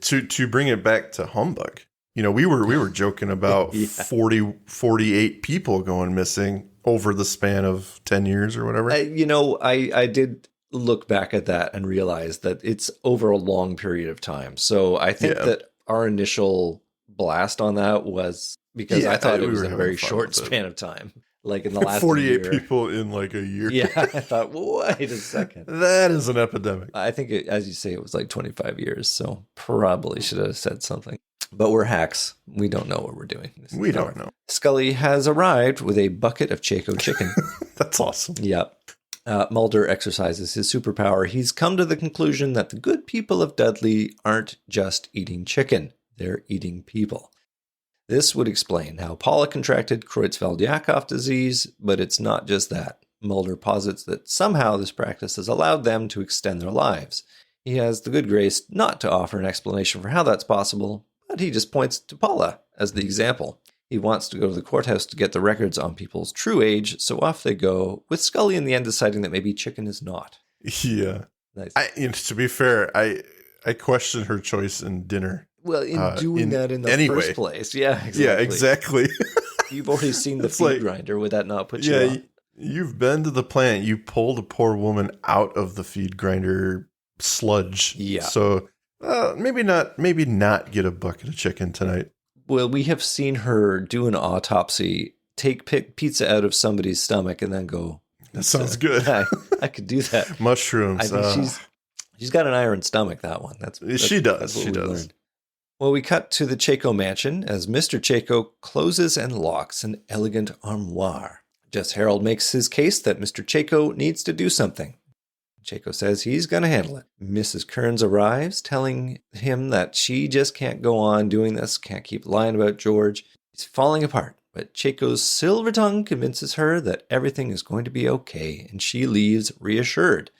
to bring it back to humbug, we were joking about 48 people going missing over the span of 10 years or whatever. I did look back at that and realize that it's over a long period of time. So I think that our initial blast on that was because I thought it was in a very short span of time. Like in the last 48 year. people in like a year. Yeah, I thought, wait a second. That is an epidemic. I think, as you say, it was like 25 years. So probably should have said something. But we're hacks. We don't know what we're doing. We don't know. Scully has arrived with a bucket of Chaco chicken. That's awesome. Yep. Mulder exercises his superpower. He's come to the conclusion that the good people of Dudley aren't just eating chicken. They're eating people. This would explain how Paula contracted Creutzfeldt-Jakob disease, but it's not just that. Mulder posits that somehow this practice has allowed them to extend their lives. He has the good grace not to offer an explanation for how that's possible, but he just points to Paula as the example. He wants to go to the courthouse to get the records on people's true age, so off they go, with Scully in the end deciding that maybe chicken is not. Yeah. Nice. To be fair, I question her choice in dinner. Well, in doing that in the first place. Yeah, exactly. Yeah, exactly. You've already seen the feed grinder. Would that not put you on? You've been to the plant. You pulled a poor woman out of the feed grinder sludge. Yeah. So maybe not get a bucket of chicken tonight. Well, we have seen her do an autopsy, take pizza out of somebody's stomach, and then go, that sounds good. I could do that. Mushrooms. I think she's got an iron stomach, that one. She does. That's what she we does. Learned. Well, we cut to the Chaco mansion as Mr. Chaco closes and locks an elegant armoire. Jess Harold makes his case that Mr. Chaco needs to do something. Chaco says he's going to handle it. Mrs. Kearns arrives, telling him that she just can't go on doing this, can't keep lying about George. He's falling apart. But Chaco's silver tongue convinces her that everything is going to be okay, and she leaves reassured.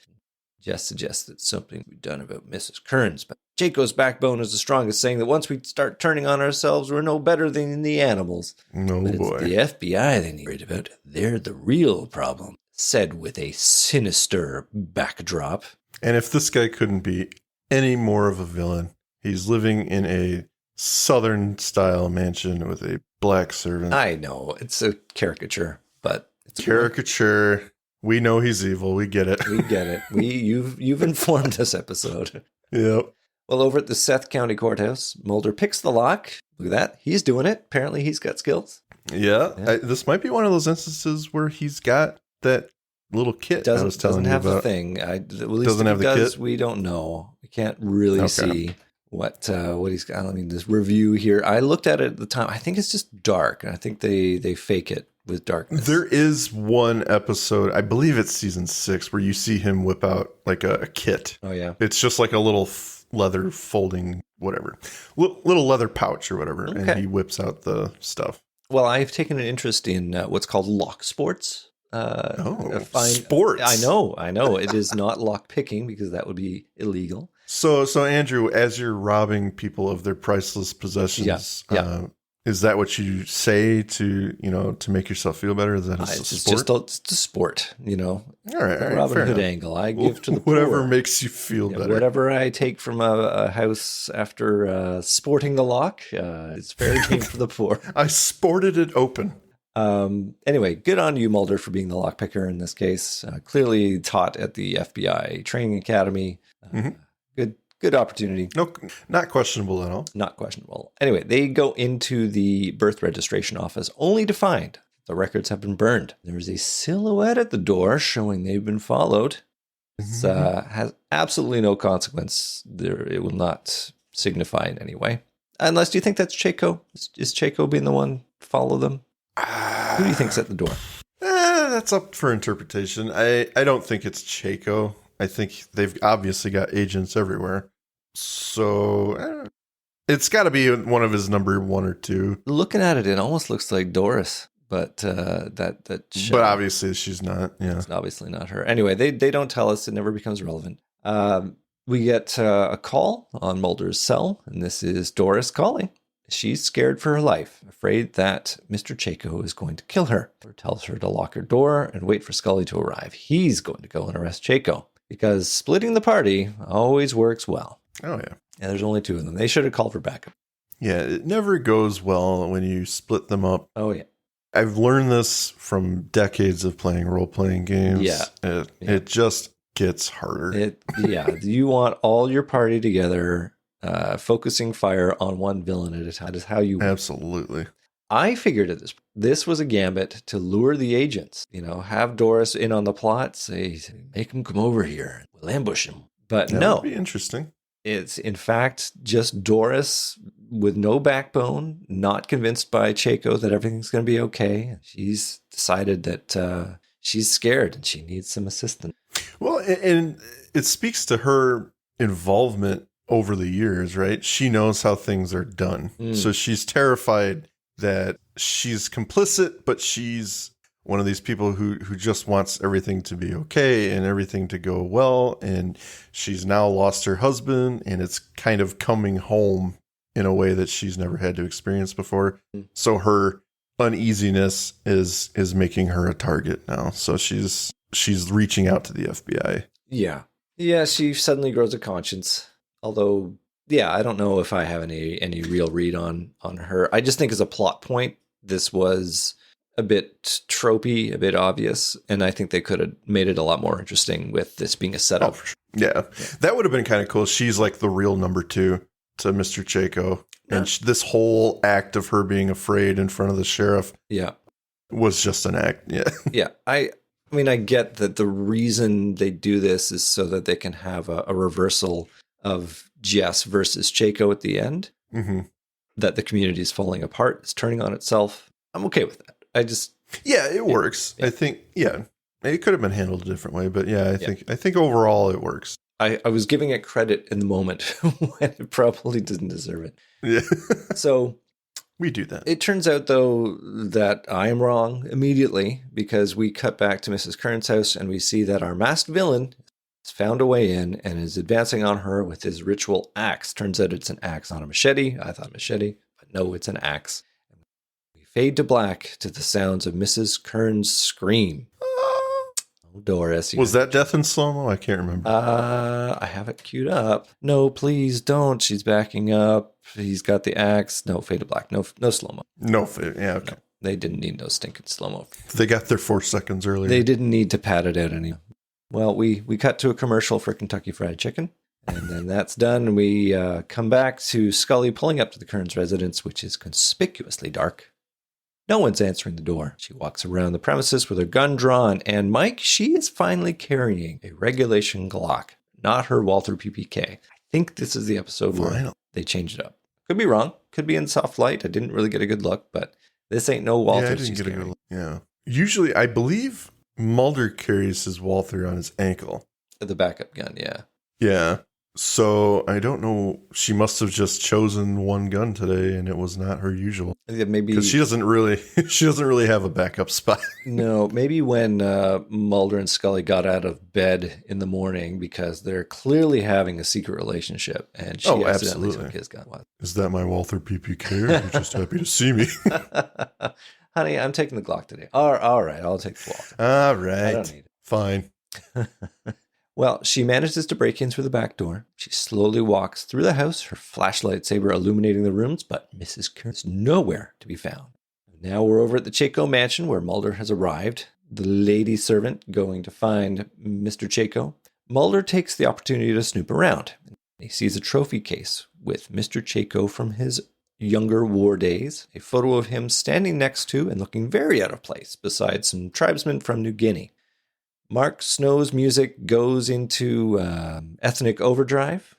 Jess suggests that something be done about Mrs. Kearns, but Chaco's backbone is the strongest, saying that once we start turning on ourselves, we're no better than the animals. No but boy. It's the FBI they need worried about. They're the real problem, said with a sinister backdrop. And if this guy couldn't be any more of a villain, he's living in a Southern-style mansion with a black servant. I know, it's a caricature, but it's caricature. We know he's evil. We get it. We get it. You've informed this episode. Yep. Well, over at the Seth County Courthouse, Mulder picks the lock. Look at that. He's doing it. Apparently he's got skills. Yeah. This might be one of those instances where he's got that little kit I was telling you about. Doesn't have the thing. At least doesn't have the kit? We don't know. We can't really see what he's got. I mean, this review here, I looked at it at the time. I think it's just dark. And I think they fake it with darkness. There is one episode, I believe it's season 6, where you see him whip out like a kit. Oh, yeah. It's just like a little leather folding, whatever, little leather pouch or whatever. Okay. And he whips out the stuff. Well, I've taken an interest in what's called lock sports. Sports. I know. It is not lock picking because that would be illegal. So Andrew, as you're robbing people of their priceless possessions, is that what you say to make yourself feel better? Is that a sport? It's a sport, All right, Robin Hood enough. angle. I give to the whatever poor. makes you feel better. Whatever I take from a house after sporting the lock, it's fair game for the poor. I sported it open. Anyway, good on you, Mulder, for being the lockpicker in this case. Clearly taught at the FBI Training Academy. Good opportunity. No, not questionable at all. Not questionable. Anyway, they go into the birth registration office only to find the records have been burned. There is a silhouette at the door showing they've been followed. This has absolutely no consequence. It will not signify in any way. Unless, do you think that's Chaco? Is Chaco being the one to follow them? Who do you think's at the door? That's up for interpretation. I don't think it's Chaco. I think they've obviously got agents everywhere. So it's got to be one of his number 1 or 2. Looking at it, it almost looks like Doris, but that but obviously she's not. Yeah, it's obviously not her. Anyway, they don't tell us. It never becomes relevant. We get a call on Mulder's cell, and this is Doris calling. She's scared for her life, afraid that Mr. Chaco is going to kill her. Or tells her to lock her door and wait for Scully to arrive. He's going to go and arrest Chaco because splitting the party always works well. Oh, yeah. And there's only 2 of them. They should have called for backup. Yeah, it never goes well when you split them up. Oh, yeah. I've learned this from decades of playing role-playing games. Yeah. It just gets harder. You want all your party together, focusing fire on one villain at a time. That is how you... Absolutely. I figured this was a gambit to lure the agents. Have Doris in on the plot, say, make him come over here. We'll ambush him. But that no. would be interesting. It's, in fact, just Doris with no backbone, not convinced by Chaco that everything's going to be okay. She's decided that she's scared and she needs some assistance. Well, and it speaks to her involvement over the years, right? She knows how things are done. So she's terrified that she's complicit, but she's one of these people who just wants everything to be okay and everything to go well. And she's now lost her husband, and it's kind of coming home in a way that she's never had to experience before. So her uneasiness is making her a target now. So she's reaching out to the FBI. Yeah. Yeah, she suddenly grows a conscience. Although, yeah, I don't know if I have any real read on her. I just think as a plot point, this was a bit tropey, a bit obvious, and I think they could have made it a lot more interesting with this being a setup. Oh, for sure. Yeah, that would have been kind of cool. She's like the real number 2 to Mr. Chaco, and this whole act of her being afraid in front of the sheriff, was just an act. Yeah, yeah. I mean, I get that the reason they do this is so that they can have a reversal of Jess versus Chaco at the end. Mm-hmm. That the community is falling apart, it's turning on itself. I'm okay with that. It works. I think, It could have been handled a different way, but yeah, I think overall it works. I was giving it credit in the moment when it probably didn't deserve it. Yeah. So we do that. It turns out, though, that I am wrong immediately because we cut back to Mrs. Kern's house and we see that our masked villain has found a way in and is advancing on her with his ritual axe. Turns out it's an axe, not a machete. I thought machete, but no, it's an axe. We fade to black to the sounds of Mrs. Kern's scream. Doris. Was that death in slow-mo? I can't remember. I have it queued up. No, please don't. She's backing up. He's got the axe. No, fade to black. No slow-mo. No fade. Yeah, okay. No, they didn't need no stinking slow-mo. They got their 4 seconds earlier. They didn't need to pad it out any. Well, we cut to a commercial for Kentucky Fried Chicken. And then that's done. And we come back to Scully pulling up to the Kearns residence, which is conspicuously dark. No one's answering the door. She walks around the premises with her gun drawn, and Mike, she is finally carrying a regulation Glock, not her Walther PPK. I think this is the episode where they changed it up. Could be wrong. Could be in soft light. I didn't really get a good look, but this ain't no Walther. Yeah, I didn't get a good look. Yeah. Usually, I believe Mulder carries his Walther on his ankle. The backup gun, yeah. Yeah. So I don't know. She must have just chosen one gun today, and it was not her usual. Yeah, maybe because she doesn't really have a backup spot. No, maybe when Mulder and Scully got out of bed in the morning because they're clearly having a secret relationship, and she accidentally took his gun. What? Is that my Walther PPK? Or are you just happy to see me? Honey, I'm taking the Glock today. All right, I'll take the Walther. All right, I don't need it. Fine. Well, she manages to break in through the back door. She slowly walks through the house, her flashlight saber illuminating the rooms, but Mrs. Kern is nowhere to be found. Now we're over at the Chaco mansion where Mulder has arrived. The lady servant going to find Mr. Chaco. Mulder takes the opportunity to snoop around. He sees a trophy case with Mr. Chaco from his younger war days, a photo of him standing next to and looking very out of place beside some tribesmen from New Guinea. Mark Snow's music goes into ethnic overdrive,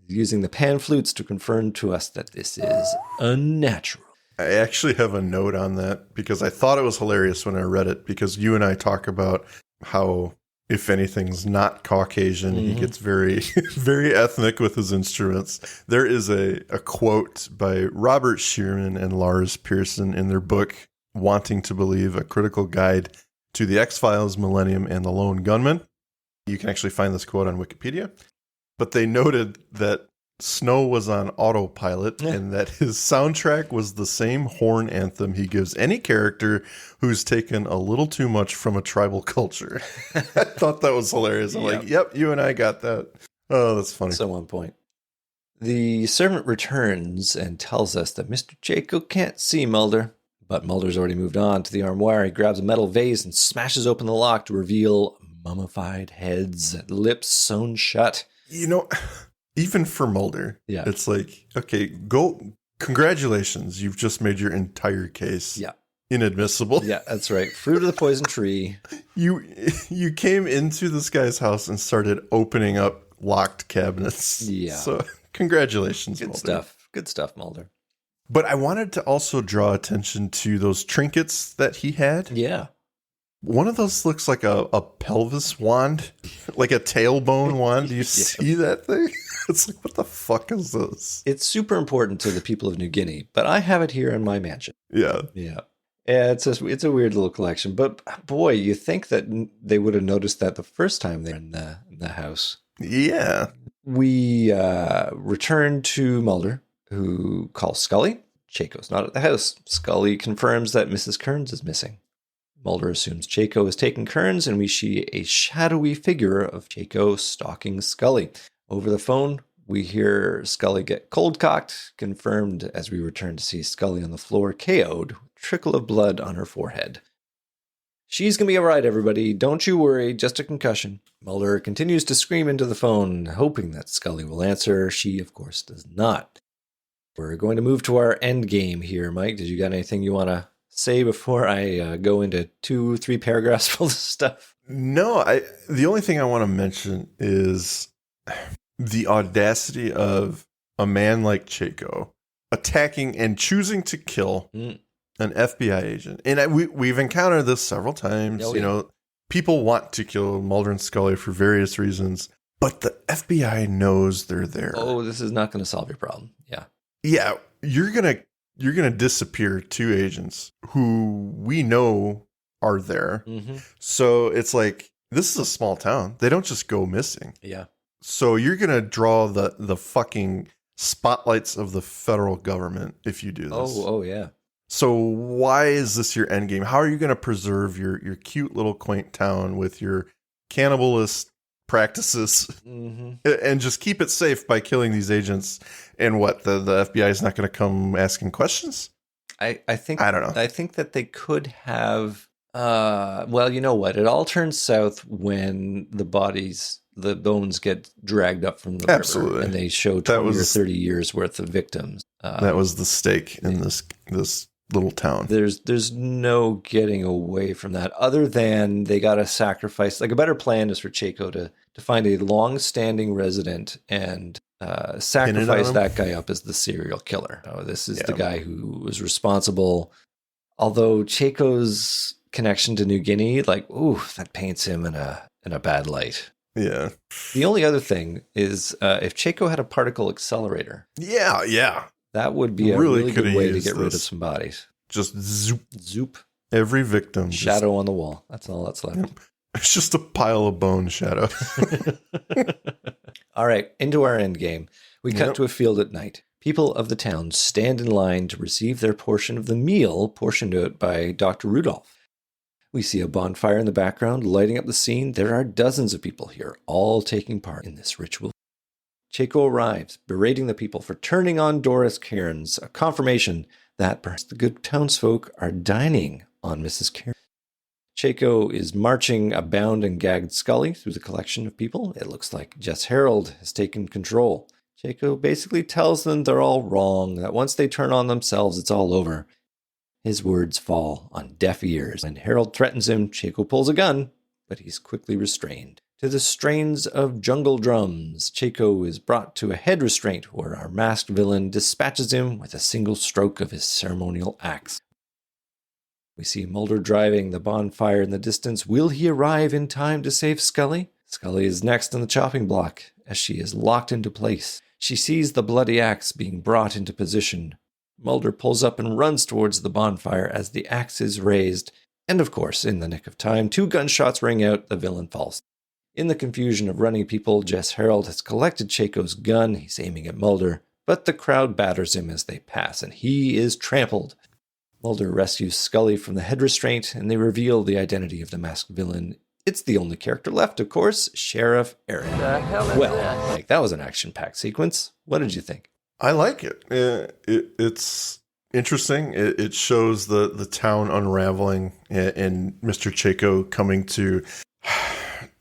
using the pan flutes to confirm to us that this is unnatural. I actually have a note on that because I thought it was hilarious when I read it, because you and I talk about how, if anything's not Caucasian, he gets very, very ethnic with his instruments. There is a quote by Robert Shearman and Lars Pearson in their book, Wanting to Believe, A Critical Guide to the X-Files, Millennium, and the Lone Gunman. You can actually find this quote on Wikipedia. But they noted that Snow was on autopilot and that his soundtrack was the same horn anthem he gives any character who's taken a little too much from a tribal culture. I thought that was hilarious. I'm like, yep, you and I got that. Oh, that's funny. So on point. The servant returns and tells us that Mr. Chaco can't see Mulder. But Mulder's already moved on to the armoire. He grabs a metal vase and smashes open the lock to reveal mummified heads, lips sewn shut. You know, even for Mulder, it's like, okay, congratulations. You've just made your entire case inadmissible. Yeah, that's right. Fruit of the poison tree. You came into this guy's house and started opening up locked cabinets. Yeah. So congratulations, Mulder. Good stuff, Mulder. But I wanted to also draw attention to those trinkets that he had. Yeah. One of those looks like a pelvis wand, like a tailbone wand. Do you see that thing? It's like, what the fuck is this? It's super important to the people of New Guinea, but I have it here in my mansion. Yeah. Yeah. Yeah, it's a weird little collection. But boy, you think that they would have noticed that the first time they're in the house. Yeah. We return to Mulder, who calls Scully. Chaco's not at the house. Scully confirms that Mrs. Kearns is missing. Mulder assumes Chaco has taken Kearns, and we see a shadowy figure of Chaco stalking Scully. Over the phone, we hear Scully get cold-cocked, confirmed as we return to see Scully on the floor, KO'd, with a trickle of blood on her forehead. She's going to be all right, everybody. Don't you worry, just a concussion. Mulder continues to scream into the phone, hoping that Scully will answer. She, of course, does not. We're going to move to our end game here, Mike. Did you got anything you want to say before I go into 2-3 paragraphs full of stuff? No, the only thing I want to mention is the audacity of a man like Chaco attacking and choosing to kill an FBI agent. And we've encountered this several times. You know, people want to kill Mulder and Scully for various reasons, but the FBI knows they're there. Oh, this is not going to solve your problem. Yeah. Yeah, you're gonna disappear 2 agents who we know are there. Mm-hmm. So it's like, this is a small town. They don't just go missing. Yeah. So you're gonna draw the fucking spotlights of the federal government if you do this. Oh yeah. So why is this your end game? How are you going to preserve your cute little quaint town with your cannibalist practices and just keep it safe by killing these agents? And what, the FBI is not going to come asking questions? I think I don't know. I think that they could have. Well, you know what? It all turns south when the bones get dragged up from the river, and they show 20 or 30 years worth of victims. That was the stake in this little town. There's no getting away from that, other than they got to sacrifice. Like, a better plan is for Chaco to find a long-standing resident and sacrifice that guy up as the serial killer. This is the guy who was responsible. Although Chaco's connection to New Guinea, like, ooh, that paints him in a bad light. Yeah. The only other thing is if Chaco had a particle accelerator. Yeah. That would be a really good way to get rid of some bodies. Just zoop. Every victim. Shadow on the wall. That's all that's left. Yep. It's just a pile of bone shadow. All right, into our end game. We cut to a field at night. People of the town stand in line to receive their portion of the meal portioned out by Dr. Rudolph. We see a bonfire in the background lighting up the scene. There are dozens of people here, all taking part in this ritual. Chaco arrives, berating the people for turning on Doris Cairns, a confirmation that perhaps the good townsfolk are dining on Mrs. Cairns. Chaco is marching a bound and gagged Scully through the collection of people. It looks like Jess Harold has taken control. Chaco basically tells them they're all wrong, that once they turn on themselves, it's all over. His words fall on deaf ears. When Harold threatens him, Chaco pulls a gun, but he's quickly restrained. To the strains of jungle drums, Chaco is brought to a head restraint where our masked villain dispatches him with a single stroke of his ceremonial axe. We see Mulder driving the bonfire in the distance. Will he arrive in time to save Scully? Scully is next on the chopping block as she is locked into place. She sees the bloody axe being brought into position. Mulder pulls up and runs towards the bonfire as the axe is raised. And of course, in the nick of time, 2 gunshots ring out, the villain falls. In the confusion of running people, Jess Harold has collected Chaco's gun. He's aiming at Mulder, but the crowd batters him as they pass, and he is trampled. Mulder rescues Scully from the head restraint, and they reveal the identity of the masked villain. It's the only character left, of course, Sheriff Aaron. The hell is Well, like, that was an action-packed sequence. What did you think? I like it. It's interesting. It shows the town unraveling and Mr. Chaco coming to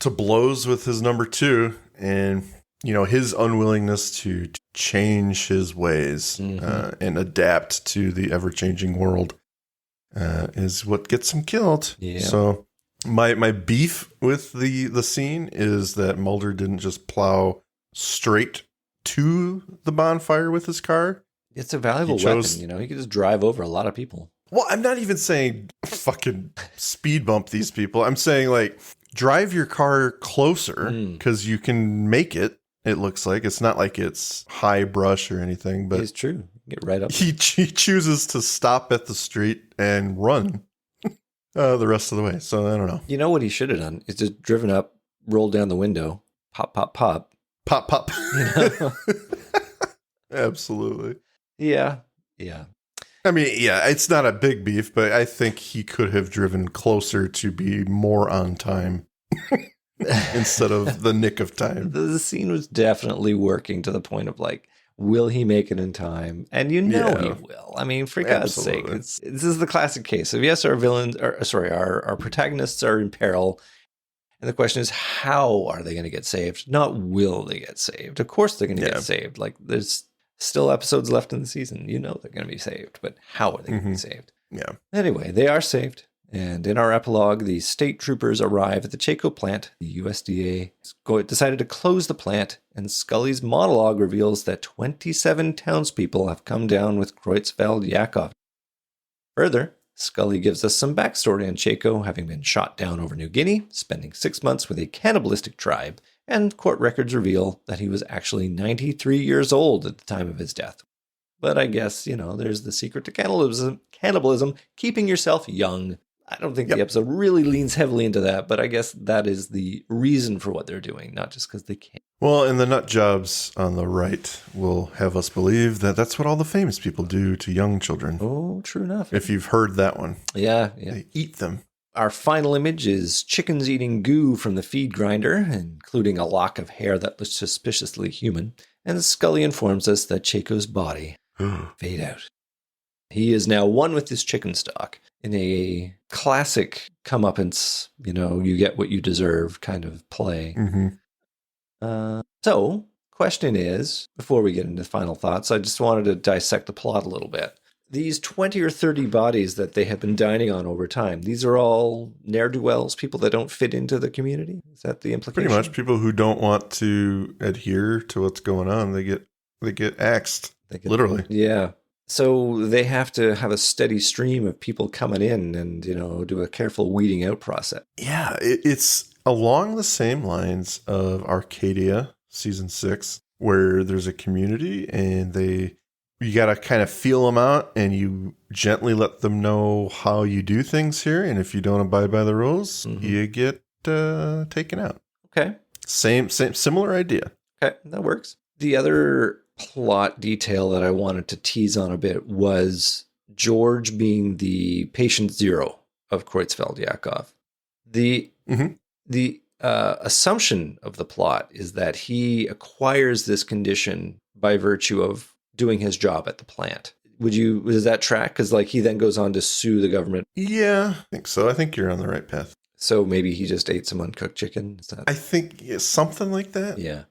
blows with his number 2, and his unwillingness to change his ways and adapt to the ever-changing world is what gets him killed. Yeah. So my beef with the scene is that Mulder didn't just plow straight to the bonfire with his car. It's a valuable weapon, he could just drive over a lot of people. Well, I'm not even saying fucking speed bump these people. I'm saying, like, drive your car closer because you can make it. It looks like it's not like it's high brush or anything, but it's true. Get right up. He chooses to stop at the street and run the rest of the way. So I don't know. You know what he should have done is just driven up, rolled down the window, pop, pop, pop, pop, pop. Absolutely. Yeah. I mean, yeah, it's not a big beef, but I think he could have driven closer to be more on time instead of the nick of time. The scene was definitely working to the point of, like, will he make it in time? And he will. I mean, for God's sake, this is the classic case of, yes, our protagonists are in peril. And the question is, how are they going to get saved? Not will they get saved? Of course they're going to get saved. Like, there's still episodes left in the season. They're going to be saved, but how are they going to be saved? Yeah. Anyway, they are saved. And in our epilogue, the state troopers arrive at the Chaco plant. The USDA decided to close the plant, and Scully's monologue reveals that 27 townspeople have come down with Creutzfeldt-Jakob. Further, Scully gives us some backstory on Chaco having been shot down over New Guinea, spending 6 months with a cannibalistic tribe, and court records reveal that he was actually 93 years old at the time of his death. But I guess, there's the secret to cannibalism, keeping yourself young. I don't think the episode really leans heavily into that, but I guess that is the reason for what they're doing, not just because they can. Well, and the nut jobs on the right will have us believe that that's what all the famous people do to young children. Oh, true enough. If you've heard that one. Yeah. They eat them. Our final image is chickens eating goo from the feed grinder, including a lock of hair that looks suspiciously human. And Scully informs us that Chaco's body fade out. He is now one with his chicken stock in a classic comeuppance, you get what you deserve kind of play. Mm-hmm. So, question is, before we get into final thoughts, I just wanted to dissect the plot a little bit. These 20 or 30 bodies that they have been dining on over time, these are all ne'er-do-wells, people that don't fit into the community? Is that the implication? Pretty much people who don't want to adhere to what's going on, they get axed, literally. Yeah. So they have to have a steady stream of people coming in and, do a careful weeding out process. Yeah, it's along the same lines of Arcadia season 6, where there's a community and you got to kind of feel them out and you gently let them know how you do things here. And if you don't abide by the rules, you get taken out. Okay. Same, similar idea. Okay, that works. The other plot detail that I wanted to tease on a bit was George being the patient zero of Kreutzfeldt-Yakov. The assumption of the plot is that he acquires this condition by virtue of doing his job at the plant. Does that track? Because he then goes on to sue the government. Yeah, I think so. I think you're on the right path. So maybe he just ate some uncooked chicken? Is that... I think something like that. Yeah.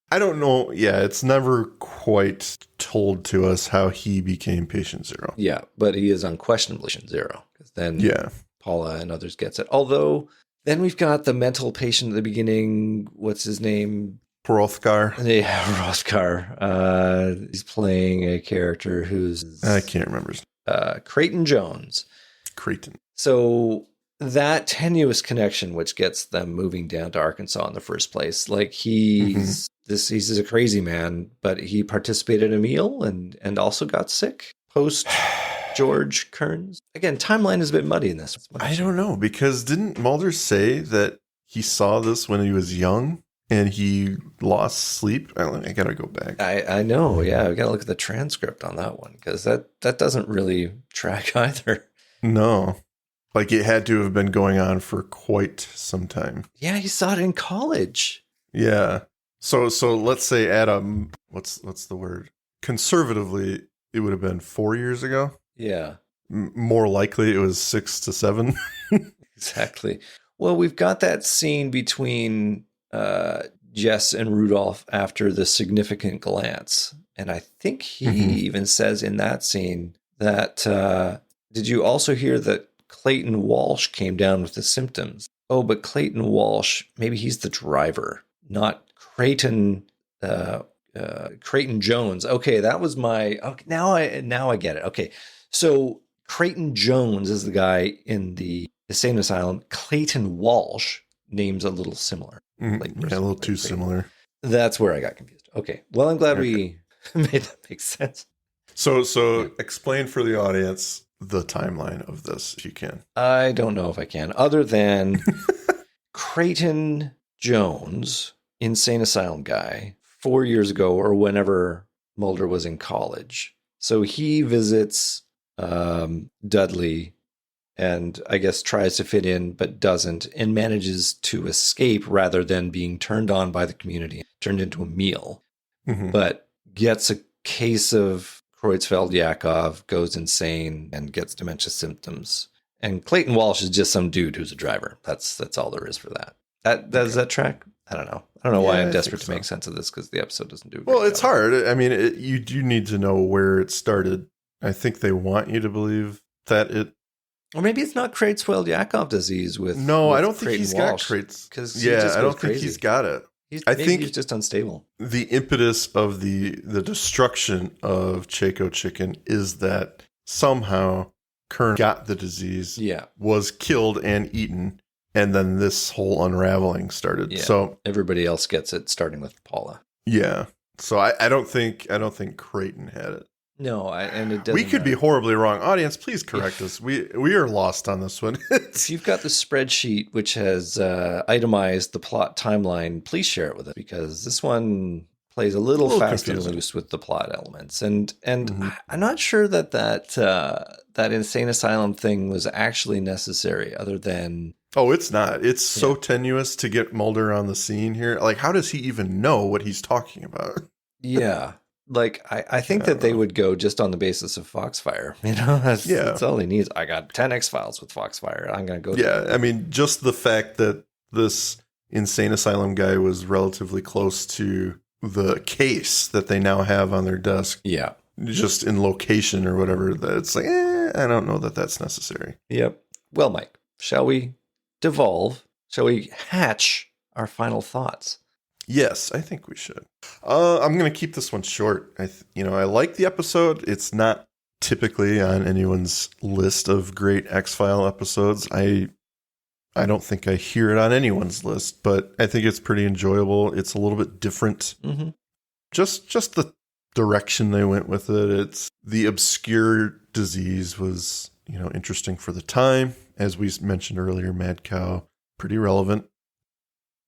I don't know. Yeah, it's never quite told to us how he became patient zero. Yeah, but he is unquestionably patient zero. Because then Paula and others gets it. Although, then we've got the mental patient at the beginning. What's his name? Hrothgar. Yeah, Hrothgar. He's playing a character who's... I can't remember his name. Creighton Jones. Creighton. So... that tenuous connection, which gets them moving down to Arkansas in the first place, he's a crazy man, but he participated in a meal and also got sick post George Kearns. Again, timeline is a bit muddy in this. I don't know, because didn't Mulder say that he saw this when he was young and he lost sleep? I gotta go back. I know, yeah, I gotta look at the transcript on that one because that doesn't really track either. No. It had to have been going on for quite some time. Yeah, he saw it in college. Yeah. So let's say at what's the word? Conservatively, it would have been 4 years ago. Yeah. More likely, it was 6 to 7. Exactly. Well, we've got that scene between Jess and Rudolph after the significant glance, and I think he even says in that scene that. Did you also hear that Clayton Walsh came down with the symptoms? Oh, but Clayton Walsh, maybe he's the driver, not Creighton Jones. Okay, that was my... Okay, now I get it. Okay, so Creighton Jones is the guy in the insane asylum. Clayton Walsh, names a little similar. A little too similar. That's where I got confused. Okay, well, I'm glad we made that make sense. So explain for the audience the timeline of this, if you can. I don't know if I can, other than Creighton Jones, insane asylum guy, 4 years ago or whenever Mulder was in college. So he visits Dudley and I guess tries to fit in, but doesn't, and manages to escape rather than being turned on by the community, turned into a meal, but gets a case of Kreutzfeldt-Yakov, goes insane, and gets dementia symptoms. And Clayton Walsh is just some dude who's a driver. That's all there is for that. Does that track? I don't know. I don't know why I'm desperate to make sense of this because the episode doesn't do it. Well, it's hard. I mean, you do need to know where it started. I think they want you to believe that it... Or maybe it's not Kreutzfeldt-Yakov disease with... No, with I don't think Creighton he's Walsh, got Kreitz. Yeah, I don't think he's got it. I think he's just unstable. The impetus of the destruction of Chaco Chicken is that somehow Kern got the disease, Yeah. was killed and eaten, and then this whole unraveling started. Yeah. So everybody else gets it, starting with Paula. yeah. So I don't think Creighton had it. No, and it doesn't. We could be horribly wrong. Audience, please correct us. We are lost on this one. If you've got the spreadsheet which has itemized the plot timeline, please share it with us, because this one plays a little fast confusing. and loose with the plot elements. And I'm not sure that insane asylum thing was actually necessary, other than... Oh, it's not. It's so tenuous to get Mulder on the scene here. Like, how does he even know what he's talking about? Yeah. Like, I think that they would go just on the basis of Foxfire. You know, that's all he needs. I got 10 X-Files with Foxfire. I'm going to go. Yeah, I mean, just the fact that this insane asylum guy was relatively close to the case that they now have on their desk. Yeah. Just in location or whatever, that it's like, I don't know that that's necessary. Yep. Well, Mike, shall we devolve? Shall we hatch our final thoughts? Yes, I think we should. I'm going to keep this one short. I like the episode. It's not typically on anyone's list of great X-File episodes. I don't think I hear it on anyone's list, but I think it's pretty enjoyable. It's a little bit different. Mm-hmm. Just the direction they went with it. It's the obscure disease was, interesting for the time. As we mentioned earlier, Mad Cow, pretty relevant.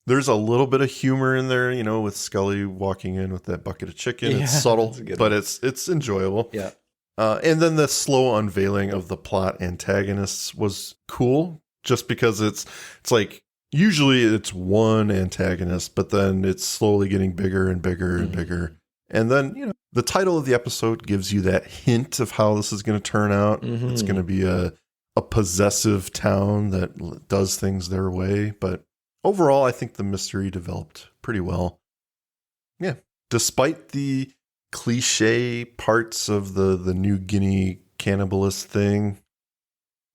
There's a little bit of humor in there, with Scully walking in with that bucket of chicken. Yeah, it's subtle, but it's enjoyable. Yeah. And then the slow unveiling of the plot antagonists was cool, just because it's like usually it's one antagonist, but then it's slowly getting bigger and bigger and bigger. And then, the title of the episode gives you that hint of how this is going to turn out. Mm-hmm. It's going to be a possessive town that does things their way, but overall, I think the mystery developed pretty well. Yeah. Despite the cliche parts of the New Guinea cannibalist thing,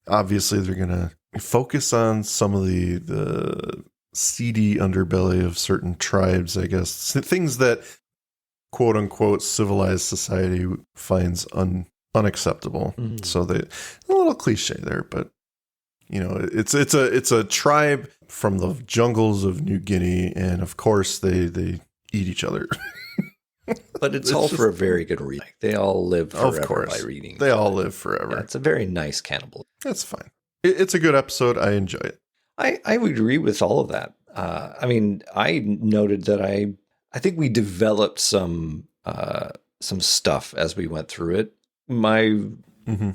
obviously they're going to focus on some of the seedy underbelly of certain tribes, I guess. Things that, quote unquote, civilized society finds unacceptable. Mm-hmm. So a little cliche there, but it's a tribe from the jungles of New Guinea, and of course they eat each other. But it's all for a very good reason. They all live forever by reading. They all live forever. Yeah, it's a very nice cannibal. That's fine. It's a good episode. I enjoy it. I would agree with all of that. I noted that I think we developed some stuff as we went through it. My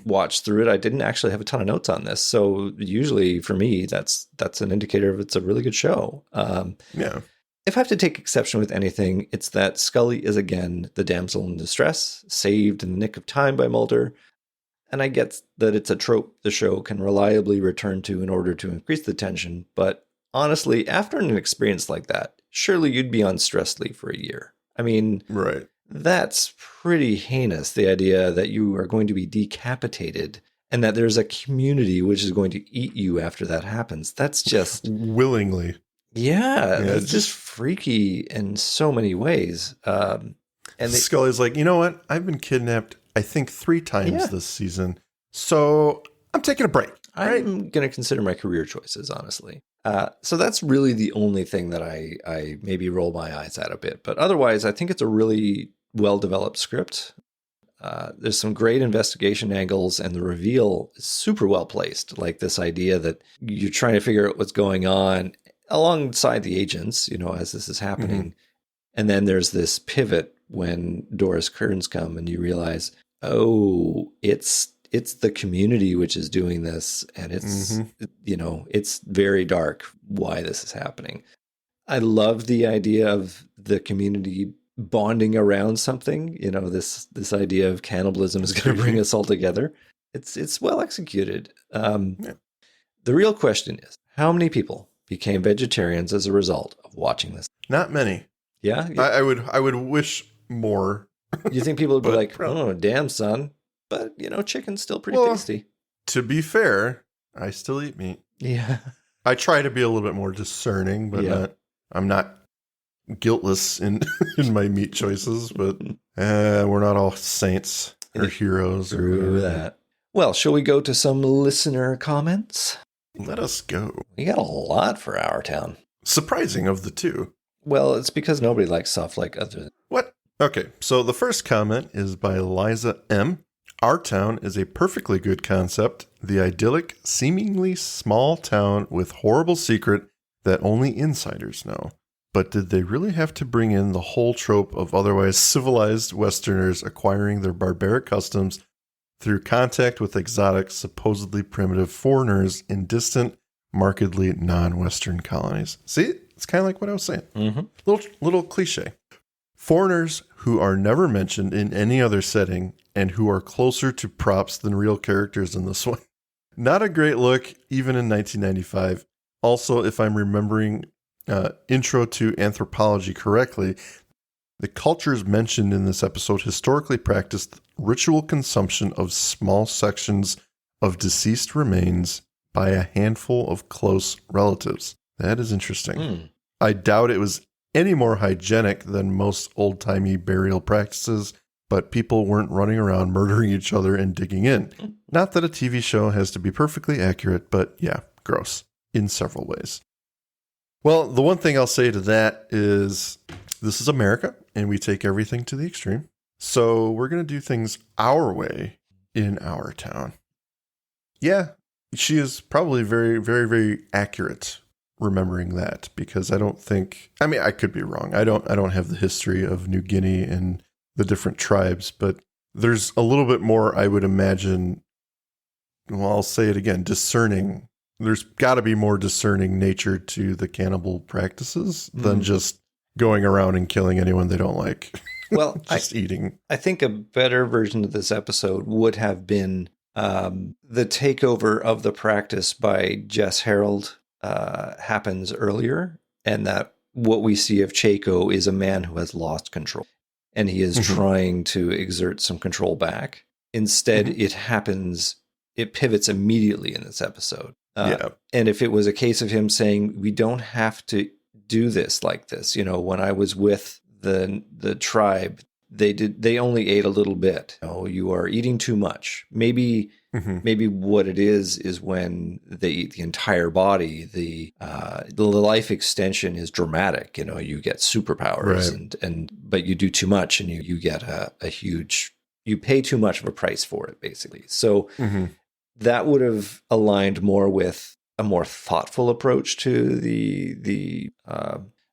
watch through it, I didn't actually have a ton of notes on this. So usually for me, that's an indicator of it's a really good show. Yeah. If I have to take exception with anything, it's that Scully is again the damsel in distress, saved in the nick of time by Mulder. And I get that it's a trope the show can reliably return to in order to increase the tension. But honestly, after an experience like that, surely you'd be on stress leave for a year. I mean, right. That's pretty heinous, the idea that you are going to be decapitated and that there's a community which is going to eat you after that happens. That's just... willingly. Yeah, it's just freaky in so many ways. And Scully's like, you know what? I've been kidnapped, I think, 3 times this season. So I'm taking a break. I'm going to consider my career choices, honestly. So that's really the only thing that I maybe roll my eyes at a bit. But otherwise, I think it's a really well-developed script. There's some great investigation angles, and the reveal is super well-placed. Like this idea that you're trying to figure out what's going on alongside the agents, as this is happening. Mm-hmm. And then there's this pivot when Doris Kearns come and you realize, oh, it's the community which is doing this, and it's, it's very dark why this is happening. I love the idea of the community bonding around something. This idea of cannibalism is going to bring us all together. It's well executed. The real question is, how many people became vegetarians as a result of watching this? Not many. Yeah? I would wish more. You think people would be like, oh, damn, son. But, chicken's still pretty tasty. To be fair, I still eat meat. Yeah. I try to be a little bit more discerning, but I'm not guiltless in my meat choices, but we're not all saints or heroes. Through that. Well, shall we go to some listener comments? Let us go. We got a lot for Our Town. Surprising of the two. Well, it's because nobody likes soft like other. What? Okay, so the first comment is by Liza M. Our Town is a perfectly good concept. The idyllic, seemingly small town with horrible secret that only insiders know. But did they really have to bring in the whole trope of otherwise civilized Westerners acquiring their barbaric customs through contact with exotic, supposedly primitive foreigners in distant, markedly non-Western colonies? See, it's kind of like what I was saying. Mm-hmm. Little cliche. Foreigners who are never mentioned in any other setting and who are closer to props than real characters in this one. Not a great look, even in 1995. Also, if I'm remembering Intro to Anthropology correctly, the cultures mentioned in this episode historically practiced ritual consumption of small sections of deceased remains by a handful of close relatives. That is interesting. I doubt it was any more hygienic than most old-timey burial practices, but people weren't running around murdering each other and digging in. Not that a TV show has to be perfectly accurate, but yeah, gross in several ways. Well, the one thing I'll say to that is this is America, and we take everything to the extreme. So we're going to do things our way in Our Town. Yeah, she is probably very, very, very accurate remembering that, because I don't think, I mean, I could be wrong. I don't have the history of New Guinea and the different tribes, but there's a little bit more, I would imagine, well, I'll say it again, discerning. There's got to be more discerning nature to the cannibal practices than just going around and killing anyone they don't like. Well, just eating. I think a better version of this episode would have been the takeover of the practice by Jess Harold happens earlier, and that what we see of Chaco is a man who has lost control, and he is trying to exert some control back. Instead, it pivots immediately in this episode. And if it was a case of him saying, we don't have to do this like this, you know, when I was with the tribe, they only ate a little bit. Oh, you are eating too much. Maybe what it is when they eat the entire body, the life extension is dramatic. You know, you get superpowers, right. But you do too much, and you get a huge. You pay too much of a price for it, basically. So that would have aligned more with a more thoughtful approach to the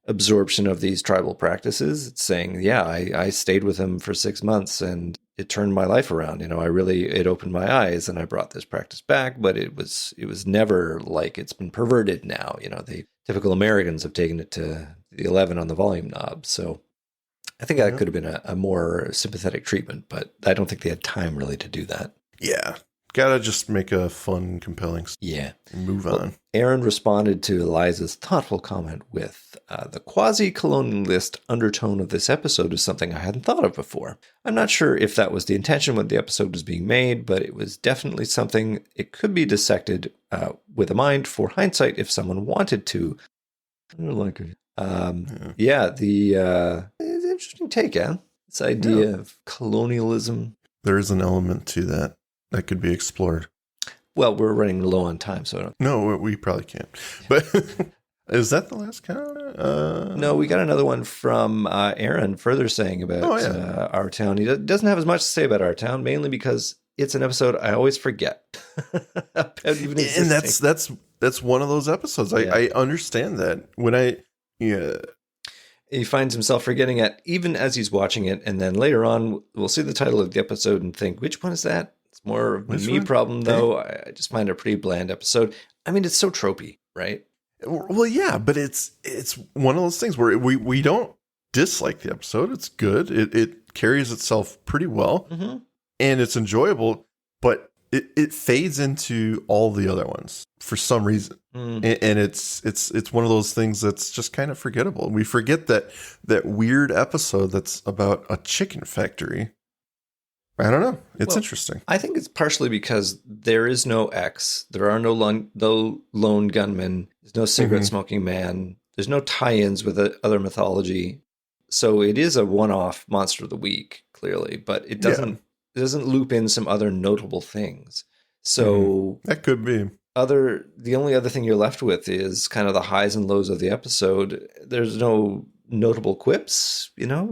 absorption of these tribal practices. It's saying, yeah, I stayed with him for 6 months and it turned my life around. You know, it opened my eyes and I brought this practice back, but it was never like it's been perverted now. You know, the typical Americans have taken it to the 11 on the volume knob. So I think that could have been a more sympathetic treatment, but I don't think they had time really to do that. Yeah. Gotta just make a fun, compelling and move on. Aaron responded to Eliza's thoughtful comment with, the quasi-colonialist undertone of this episode is something I hadn't thought of before. I'm not sure if that was the intention when the episode was being made, but it was definitely something it could be dissected with a mind for hindsight if someone wanted to. I don't like it. It's an interesting take, yeah? This idea of colonialism. There is an element to that could be explored. Well, we're running low on time, so I don't. No, we probably can't. But is that the last comment? No, we got another one from Aaron further saying about Our Town. He doesn't have as much to say about Our Town, mainly because it's an episode I always forget. And that's one of those episodes. I understand that. When he finds himself forgetting it even as he's watching it, and then later on we'll see the title of the episode and think, which one is that? It's more of a me problem, though. I just find it a pretty bland episode. I mean, it's so tropey, right? Well, yeah, but it's one of those things where we don't dislike the episode. It's good. It carries itself pretty well, and it's enjoyable, but it fades into all the other ones for some reason. And it's one of those things that's just kind of forgettable. We forget that weird episode that's about a chicken factory. I don't know. It's interesting. I think it's partially because there is no X. There are no lone gunmen. There's no cigarette smoking man. There's no tie-ins with other mythology. So it is a one-off monster of the week, clearly, but it doesn't loop in some other notable things. So that could be. The only other thing you're left with is kind of the highs and lows of the episode. There's no notable quips, no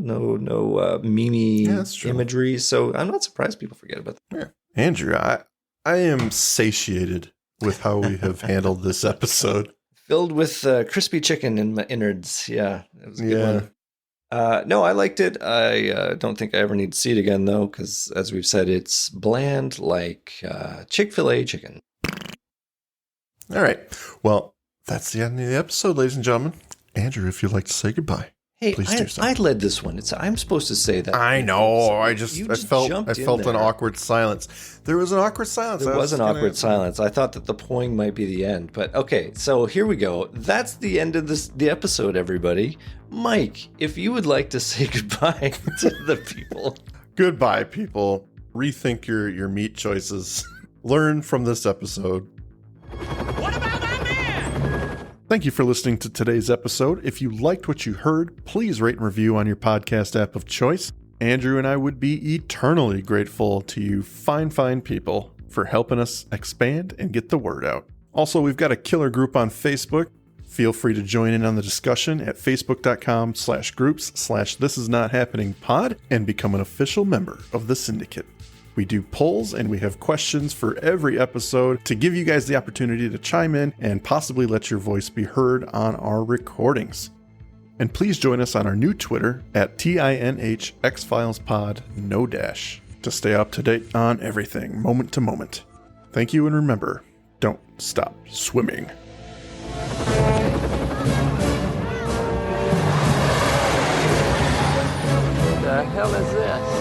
meme imagery. So I'm not surprised people forget about that. Yeah. Andrew, I am satiated with how we have handled this episode. Filled with crispy chicken in my innards. Yeah, it was a good one. No, I liked it. I don't think I ever need to see it again, though, because as we've said, it's bland like Chick-fil-A chicken. All right. Well, that's the end of the episode, ladies and gentlemen. Andrew, if you'd like to say goodbye, hey, please do so. I led this one. I'm supposed to say that. I know. I felt jumped an awkward silence. There was an awkward silence. There was an awkward silence. I thought that the poing might be the end, but okay. So here we go. That's the end of the episode, everybody. Mike, if you would like to say goodbye to the people. Goodbye, people. Rethink your meat choices. Learn from this episode. What about my man? Thank you for listening to today's episode. If you liked what you heard, please rate and review on your podcast app of choice. Andrew and I would be eternally grateful to you fine people for helping us expand and get the word out. Also, we've got a killer group on Facebook. Feel free to join in on the discussion at facebook.com/groups/thisisnothappeningpod and become an official member of the syndicate. We do polls and we have questions for every episode to give you guys the opportunity to chime in and possibly let your voice be heard on our recordings. And please join us on our new Twitter at tinhxfilespod, no dash, to stay up to date on everything, moment to moment. Thank you, and remember, don't stop swimming. The hell is this?